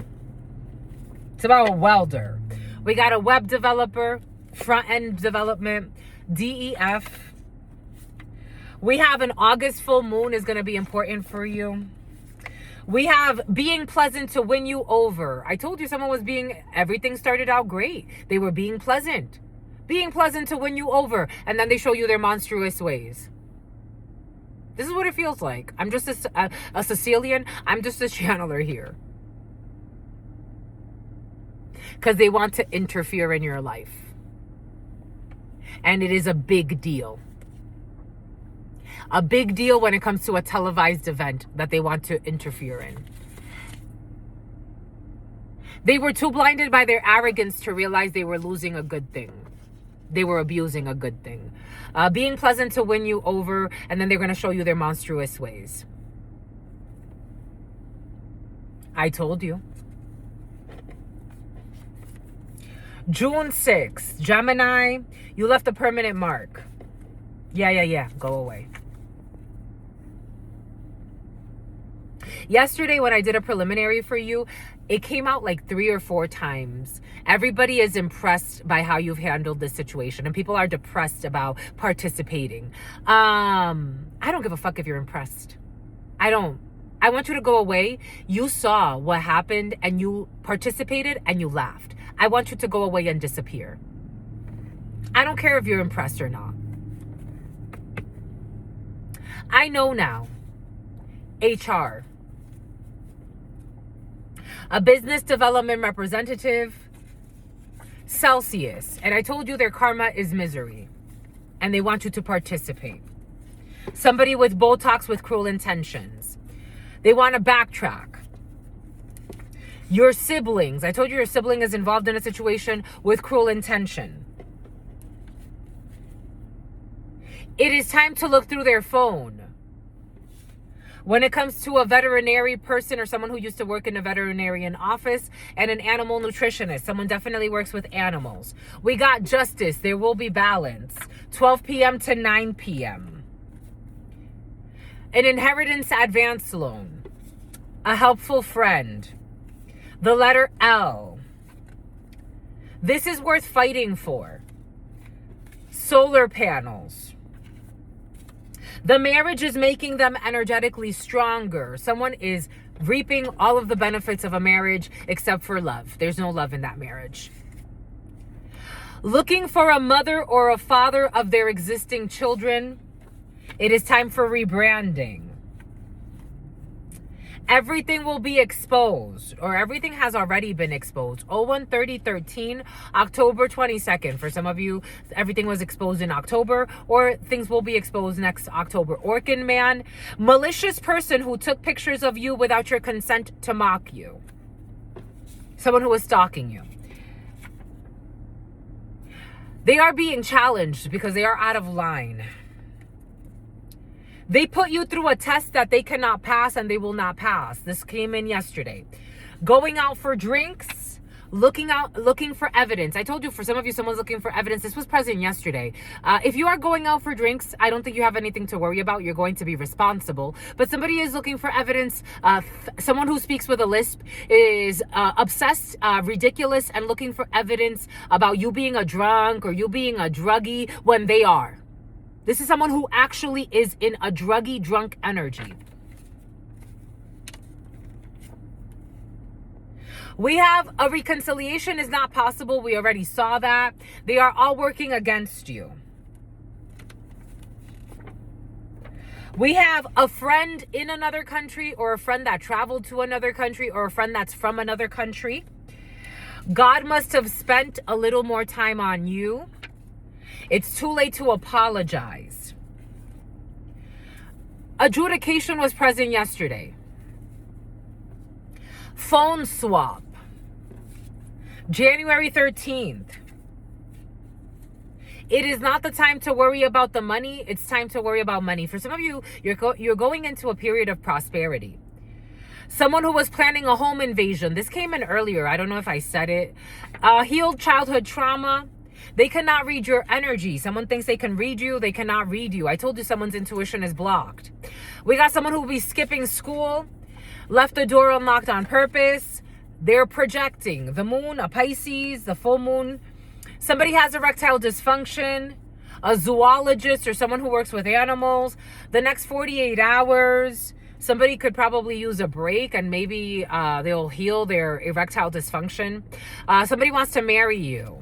It's about a welder. We got a web developer, front-end development, DEF. We have an August full moon is going to be important for you. We have being pleasant to win you over. I told you someone was everything started out great. They were being pleasant. Being pleasant to win you over. And then they show you their monstrous ways. This is what it feels like. I'm just a Sicilian. I'm just a channeler here. Because they want to interfere in your life. And it is a big deal. A big deal when it comes to a televised event that they want to interfere in. They were too blinded by their arrogance to realize they were losing a good thing. They were abusing a good thing. Being pleasant to win you over, and then they're going to show you their monstrous ways. I told you. June 6th, Gemini, you left a permanent mark. Yeah. Go away. Yesterday, when I did a preliminary for you, it came out like 3 or 4 times. Everybody is impressed by how you've handled this situation, and people are depressed about participating. I don't give a fuck if you're impressed. I don't. I want you to go away. You saw what happened, and you participated, and you laughed. I want you to go away and disappear. I don't care if you're impressed or not. I know now. HR. A business development representative. Celsius. And I told you their karma is misery. And they want you to participate. Somebody with Botox with cruel intentions. They want to backtrack. Your siblings. I told you your sibling is involved in a situation with cruel intention. It is time to look through their phone. When it comes to a veterinary person or someone who used to work in a veterinarian office and an animal nutritionist, someone definitely works with animals. We got justice. There will be balance. 12 p.m. to 9 p.m. An inheritance advance loan. A helpful friend. The letter L. This is worth fighting for. Solar panels. The marriage is making them energetically stronger. Someone is reaping all of the benefits of a marriage except for love. There's no love in that marriage. Looking for a mother or a father of their existing children. It is time for rebranding. Everything will be exposed, or everything has already been exposed. 01/30/13, October 22nd. For some of you, everything was exposed in October, or things will be exposed next October. Orkin man, malicious person who took pictures of you without your consent to mock you. Someone who was stalking you. They are being challenged because they are out of line. They put you through a test that they cannot pass and they will not pass. This came in yesterday. Going out for drinks, looking for evidence. I told you, for some of you, someone's looking for evidence. This was present yesterday. If you are going out for drinks, I don't think you have anything to worry about. You're going to be responsible. But somebody is looking for evidence. Someone who speaks with a lisp is obsessed, ridiculous, and looking for evidence about you being a drunk or you being a druggie when they are. This is someone who actually is in a druggy, drunk energy. We have a reconciliation is not possible. We already saw that. They are all working against you. We have a friend in another country, or a friend that traveled to another country, or a friend that's from another country. God must have spent a little more time on you. It's too late to apologize. Adjudication was present yesterday. Phone swap. January 13th. It is not the time to worry about the money. It's time to worry about money. For some of you, you're going into a period of prosperity. Someone who was planning a home invasion. This came in earlier. I don't know if I said it. Healed childhood trauma. They cannot read your energy. Someone thinks they can read you. They cannot read you. I told you someone's intuition is blocked. We got someone who will be skipping school. Left the door unlocked on purpose. They're projecting. The moon, a Pisces, the full moon. Somebody has erectile dysfunction. A zoologist or someone who works with animals. The next 48 hours, somebody could probably use a break and maybe they'll heal their erectile dysfunction. Somebody wants to marry you.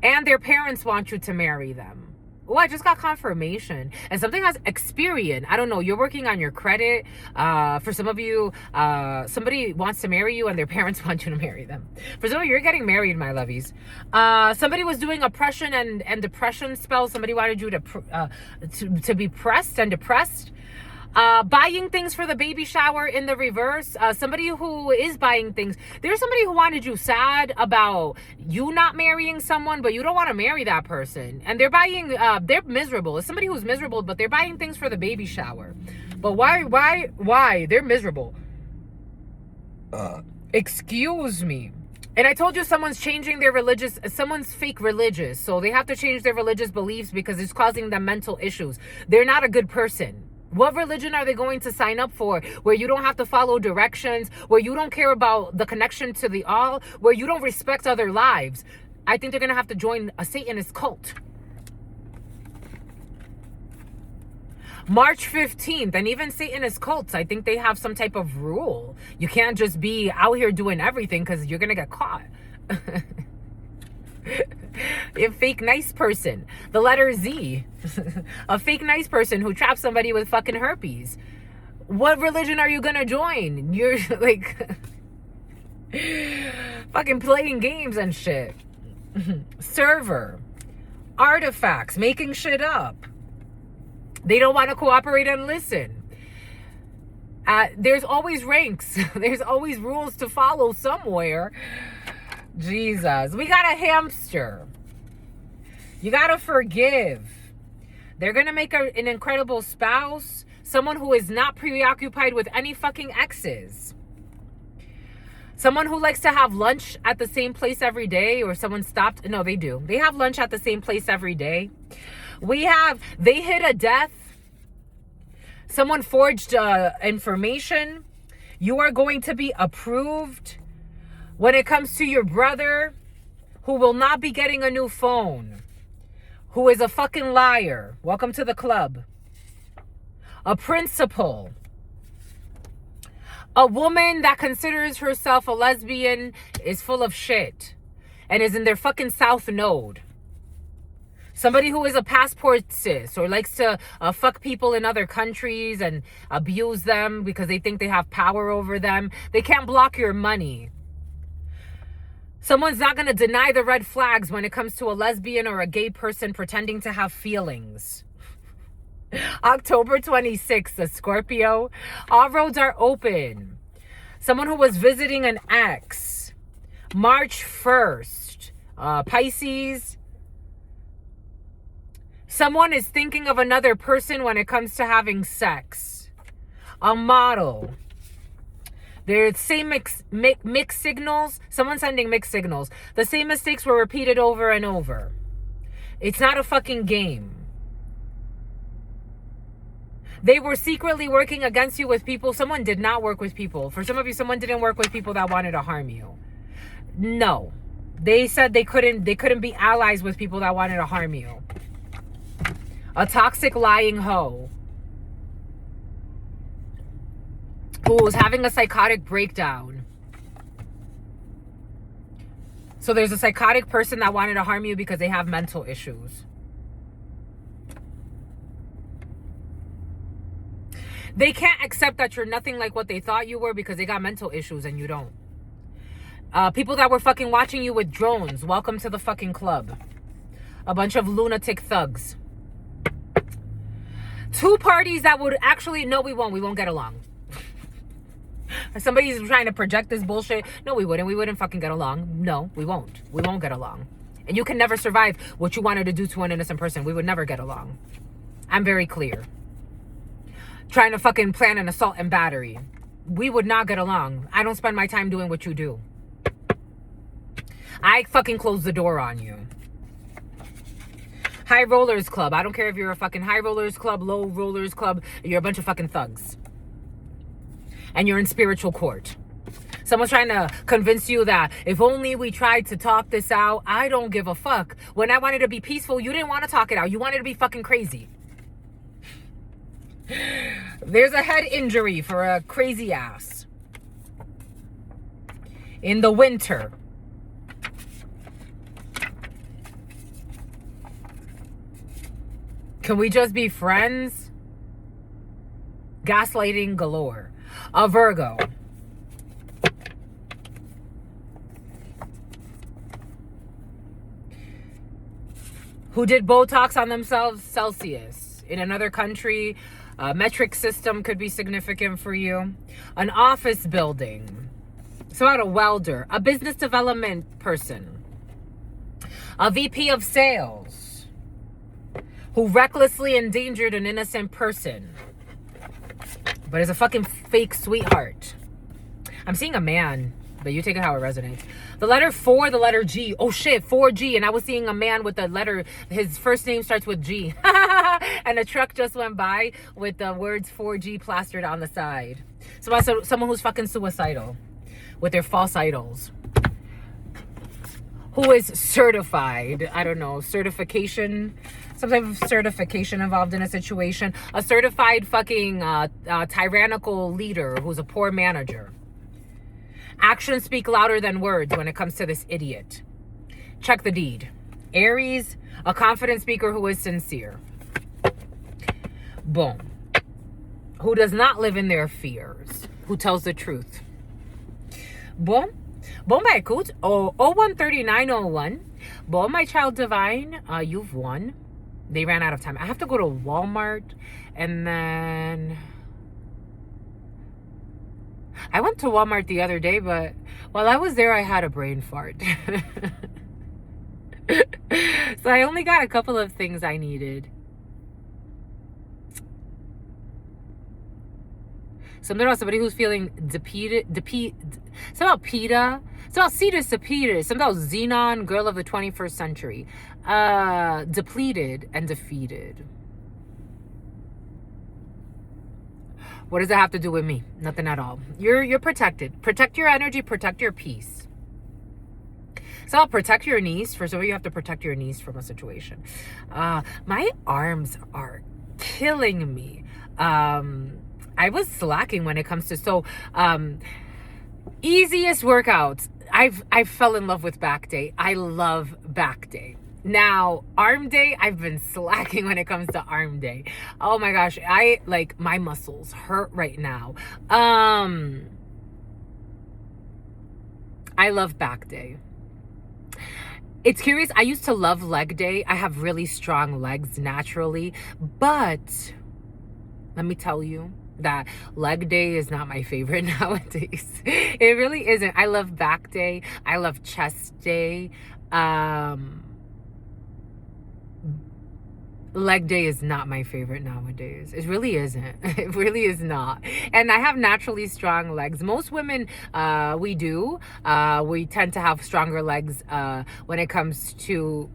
And their parents want you to marry them. Oh, I just got confirmation. And something has Experian. I don't know. You're working on your credit. For some of you, somebody wants to marry you and their parents want you to marry them. For some of you, you're getting married, my lovies. Somebody was doing oppression and depression spells. Somebody wanted you to be pressed and depressed. Buying things for the baby shower in the reverse. Somebody who is buying things. There's somebody who wanted you sad about you not marrying someone, but you don't want to marry that person. And they're buying, they're miserable. It's somebody who's miserable, but they're buying things for the baby shower. But why? They're miserable. Excuse me. And I told you someone's changing their someone's fake religious. So they have to change their religious beliefs because it's causing them mental issues. They're not a good person. What religion are they going to sign up for where you don't have to follow directions, where you don't care about the connection to the all, where you don't respect other lives? I think they're going to have to join a Satanist cult. March 15th, and even Satanist cults, I think they have some type of rule. You can't just be out here doing everything because you're going to get caught. A fake nice person. The letter Z. A fake nice person who traps somebody with fucking herpes. What religion are you gonna join? You're like fucking playing games and shit. Server. Artifacts. Making shit up. They don't want to cooperate and listen. There's always ranks. There's always rules to follow somewhere. Jesus. We got a hamster. You got to forgive. They're going to make an incredible spouse. Someone who is not preoccupied with any fucking exes. Someone who likes to have lunch at the same place every day, or someone stopped. No, they do. They have lunch at the same place every day. They hit a death. Someone forged information. You are going to be approved. When it comes to your brother, who will not be getting a new phone, who is a fucking liar. Welcome to the club. A principal. A woman that considers herself a lesbian is full of shit and is in their fucking south node. Somebody who is a passport cis or likes to fuck people in other countries and abuse them because they think they have power over them. They can't block your money. Someone's not going to deny the red flags when it comes to a lesbian or a gay person pretending to have feelings. October 26th, a Scorpio. All roads are open. Someone who was visiting an ex. March 1st, Pisces. Someone is thinking of another person when it comes to having sex. A model. They're the same mixed signals. Someone's sending mixed signals. The same mistakes were repeated over and over. It's not a fucking game. They were secretly working against you with people. Someone did not work with people. For some of you, someone didn't work with people that wanted to harm you. No. They said they couldn't be allies with people that wanted to harm you. A toxic lying hoe. Who was having a psychotic breakdown. So there's a psychotic person that wanted to harm you because they have mental issues. They can't accept that you're nothing like what they thought you were because they got mental issues and you don't. People that were fucking watching you with drones, welcome to the fucking club. A bunch of lunatic thugs. Two parties that would actually, no, we won't get along. Somebody's trying to project this bullshit. No, we wouldn't fucking get along. No, we won't get along. And you can never survive what you wanted to do to an innocent person. We would never get along. I'm very clear. Trying to fucking plan an assault and battery. We would not get along. I don't spend my time doing what you do. I fucking close the door on you. High rollers club. I don't care if you're a fucking high rollers club, low rollers club. You're a bunch of fucking thugs. And you're in spiritual court. Someone's trying to convince you that if only we tried to talk this out. I don't give a fuck. When I wanted to be peaceful, you didn't want to talk it out. You wanted to be fucking crazy. There's a head injury for a crazy ass. In the winter. Can we just be friends? Gaslighting galore. A Virgo. Who did Botox on themselves? Celsius. In another country, a metric system could be significant for you. An office building. So about a welder. A business development person. A VP of sales. Who recklessly endangered an innocent person. But is a fucking fake sweetheart. I'm seeing a man, but you take it how it resonates. The letter 4, the letter G. Oh shit, 4G. And I was seeing a man with the letter, his first name starts with G. And a truck just went by with the words 4G plastered on the side. So someone who's fucking suicidal with their false idols. Who is certified. I don't know, certification. Some type of certification involved in a situation. A certified fucking tyrannical leader who's a poor manager. Actions speak louder than words when it comes to this idiot. Check the deed. Aries, a confident speaker who is sincere. Boom. Who does not live in their fears. Who tells the truth. Boom. Boom, my coot. Oh, 013901. Boom, my child divine. You've won. They ran out of time. I have to go to Walmart. And then I went to Walmart the other day, but while I was there, I had a brain fart. So I only got a couple of things I needed. Something about somebody who's feeling something about PETA. Something about Cetus Cepetus. Something about Xenon, girl of the 21st century. Depleted and defeated. What does that have to do with me? Nothing at all. You're protected. Protect your energy. Protect your peace. So I'll protect your knees. For some of you have to protect your knees from a situation. My arms are killing me. I was slacking when it comes to easiest workouts. I fell in love with back day. I love back day. Now, arm day, I've been slacking when it comes to arm day. Oh my gosh, my muscles hurt right now. I love back day. It's curious, I used to love leg day. I have really strong legs naturally, but let me tell you that leg day is not my favorite nowadays. It really isn't. I love back day. I love chest day. Leg day is not my favorite nowadays. It really isn't. It really is not. And I have naturally strong legs. Most women, we do. We tend to have stronger legs when it comes to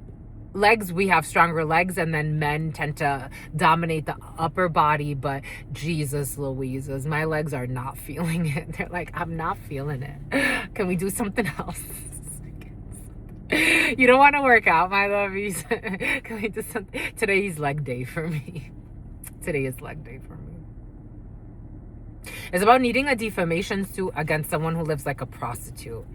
legs. We have stronger legs, and then men tend to dominate the upper body. But Jesus Louises, my legs are not feeling it. They're like, I'm not feeling it. Can we do something else? You don't want to work out, my lovies. Can we do something? Today's leg day for me. Today is leg day for me. It's about needing a defamation suit against someone who lives like a prostitute,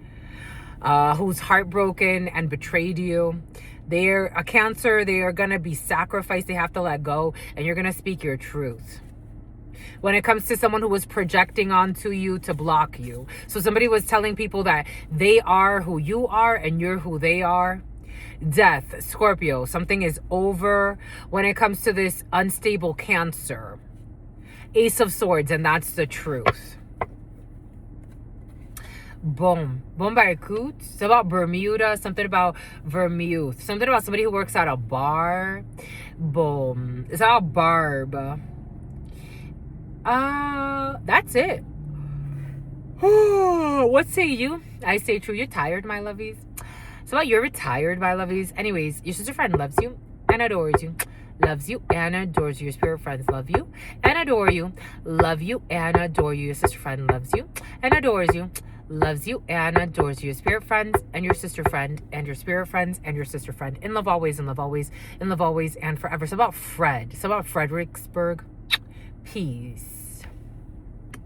who's heartbroken and betrayed you. They're a Cancer. They are going to be sacrificed. They have to let go, and you're going to speak your truth. When it comes to someone who was projecting onto you to block you. So somebody was telling people that they are who you are and you're who they are. Death, Scorpio, something is over when it comes to this unstable Cancer. Ace of Swords, and that's the truth. Boom. Boom by Coot. It's about Bermuda. Something about vermouth. Something about somebody who works at a bar. Boom. It's about Barb. That's it. What say you? I say true. You're tired, my lovies. So you're retired, my lovies. Anyways, your sister friend loves you and adores you. Loves you and adores you. Your spirit friends love you and adore you. Love you and adore you. Your sister friend loves you and adores you. Loves you and adores you. Your spirit friends and your sister friend and your spirit friends and your sister friend. In love always, in love always, in love always and forever. It's about Fred. It's about Fredericksburg. Peace.